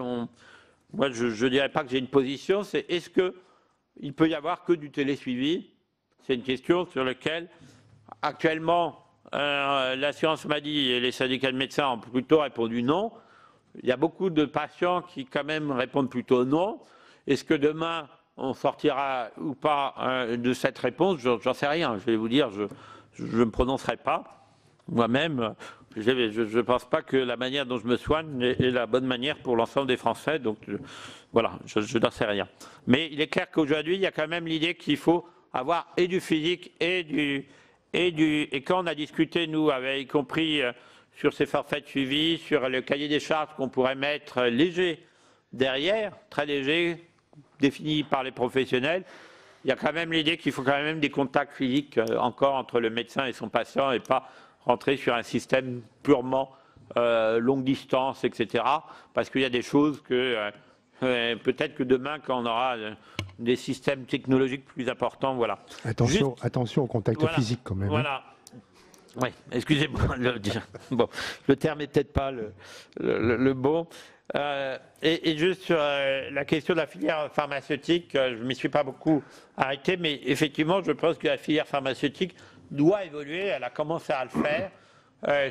moi je ne dirais pas que j'ai une position, c'est est-ce qu'il peut y avoir que du télésuivi? C'est une question sur laquelle, actuellement, l'assurance maladie et les syndicats de médecins ont plutôt répondu non. Il y a beaucoup de patients qui quand même répondent plutôt non. Est-ce que demain on sortira ou pas de cette réponse? J'en sais rien. Je vais vous dire, je ne me prononcerai pas. Moi-même, je ne pense pas que la manière dont je me soigne est la bonne manière pour l'ensemble des Français. Donc voilà, je n'en sais rien. Mais il est clair qu'aujourd'hui, il y a quand même l'idée qu'il faut avoir et du physique et quand on a discuté, nous, y compris sur ces forfaits de suivi, sur le cahier des charges qu'on pourrait mettre léger derrière, très léger, défini par les professionnels, il y a quand même l'idée qu'il faut quand même des contacts physiques encore entre le médecin et son patient et pas rentrer sur un système purement longue distance, etc. Parce qu'il y a des choses que peut-être que demain, quand on aura des systèmes technologiques plus importants, voilà. Attention au contact physique quand même. Voilà. Oui, excusez-moi de le dire. Bon, le terme n'est peut-être pas le bon. Et juste sur la question de la filière pharmaceutique, je ne m'y suis pas beaucoup arrêté, mais effectivement, je pense que la filière pharmaceutique doit évoluer. Elle a commencé à le faire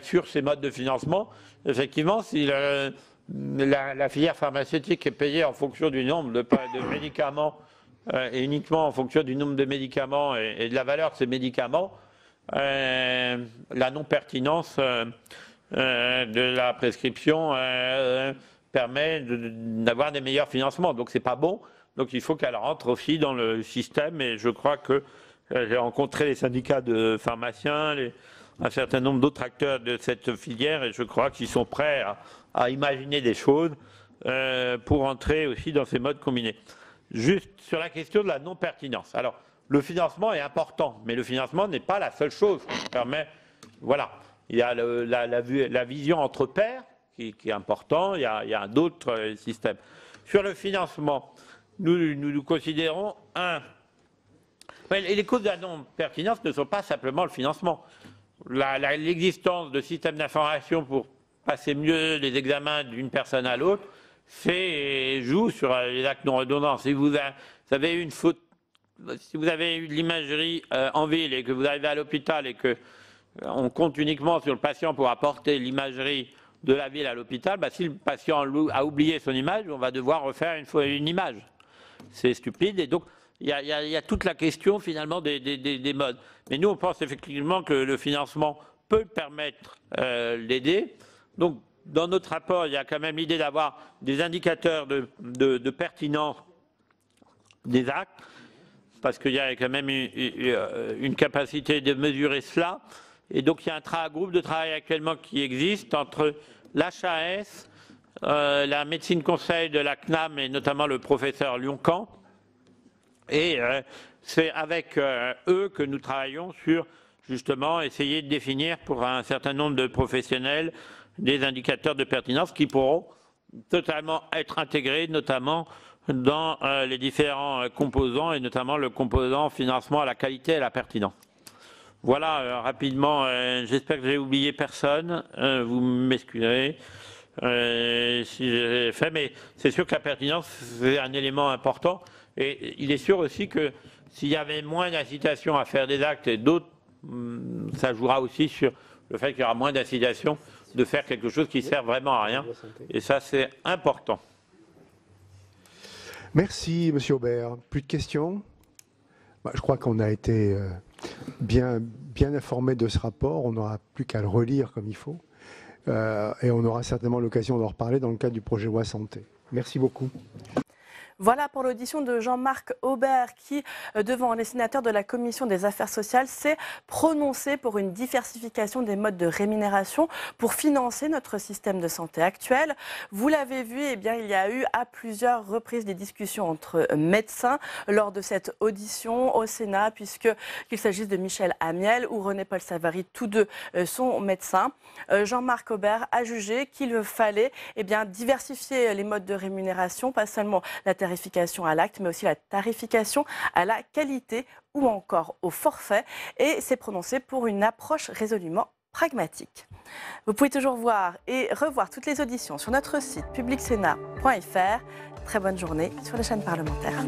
sur ces modes de financement. Effectivement, si la filière pharmaceutique est payée en fonction du nombre de médicaments et uniquement en fonction du nombre de médicaments et de la valeur de ces médicaments, la non-pertinence de la prescription permet d'avoir des meilleurs financements. Donc c'est pas bon. Donc il faut qu'elle rentre aussi dans le système. Et je crois que j'ai rencontré les syndicats de pharmaciens, un certain nombre d'autres acteurs de cette filière, et je crois qu'ils sont prêts à imaginer des choses pour entrer aussi dans ces modes combinés. Juste sur la question de la non-pertinence. Alors, le financement est important, mais le financement n'est pas la seule chose qui permet. Voilà, il y a la vision entre pairs qui est important, il y a d'autres systèmes. Sur le financement, nous considérons les causes de la non-pertinence ne sont pas simplement le financement. L'existence de systèmes d'information pour passer mieux les examens d'une personne à l'autre joue sur les actes non redondants. Si vous avez une faute. Si vous avez eu de l'imagerie en ville et que vous arrivez à l'hôpital et qu'on compte uniquement sur le patient pour apporter l'imagerie de la ville à l'hôpital, si le patient a oublié son image, on va devoir refaire une image. C'est stupide. Et donc, il y a toute la question finalement des modes. Mais nous, on pense effectivement que le financement peut permettre d'aider. Donc, dans notre rapport, il y a quand même l'idée d'avoir des indicateurs de pertinence des actes, parce qu'il y a quand même une capacité de mesurer cela. Et donc il y a un groupe de travail actuellement qui existe entre l'HAS, la médecine conseil de la CNAM et notamment le professeur Lioncan. Et c'est avec eux que nous travaillons sur justement essayer de définir pour un certain nombre de professionnels des indicateurs de pertinence qui pourront totalement être intégrés, notamment dans les différents composants et notamment le composant financement à la qualité et à la pertinence. Voilà, rapidement, j'espère que j'ai oublié personne, vous m'excuserez si j'ai fait, mais c'est sûr que la pertinence, c'est un élément important et il est sûr aussi que s'il y avait moins d'incitation à faire des actes et d'autres, ça jouera aussi sur le fait qu'il y aura moins d'incitation de faire quelque chose qui ne sert vraiment à rien et ça c'est important. Merci, Monsieur Aubert. Plus de questions? Je crois qu'on a été bien informé de ce rapport. On n'aura plus qu'à le relire comme il faut. Et on aura certainement l'occasion d'en reparler dans le cadre du projet de loi santé. Merci beaucoup. Voilà pour l'audition de Jean-Marc Aubert qui, devant les sénateurs de la Commission des affaires sociales, s'est prononcé pour une diversification des modes de rémunération pour financer notre système de santé actuel. Vous l'avez vu, eh bien, il y a eu à plusieurs reprises des discussions entre médecins lors de cette audition au Sénat, puisqu'il s'agisse de Michel Amiel ou René-Paul Savary, tous deux sont médecins. Jean-Marc Aubert a jugé qu'il fallait diversifier les modes de rémunération, pas seulement la tarification à l'acte, mais aussi la tarification à la qualité ou encore au forfait, et s'est prononcé pour une approche résolument pragmatique. Vous pouvez toujours voir et revoir toutes les auditions sur notre site publicsénat.fr. Très bonne journée sur les chaînes parlementaires.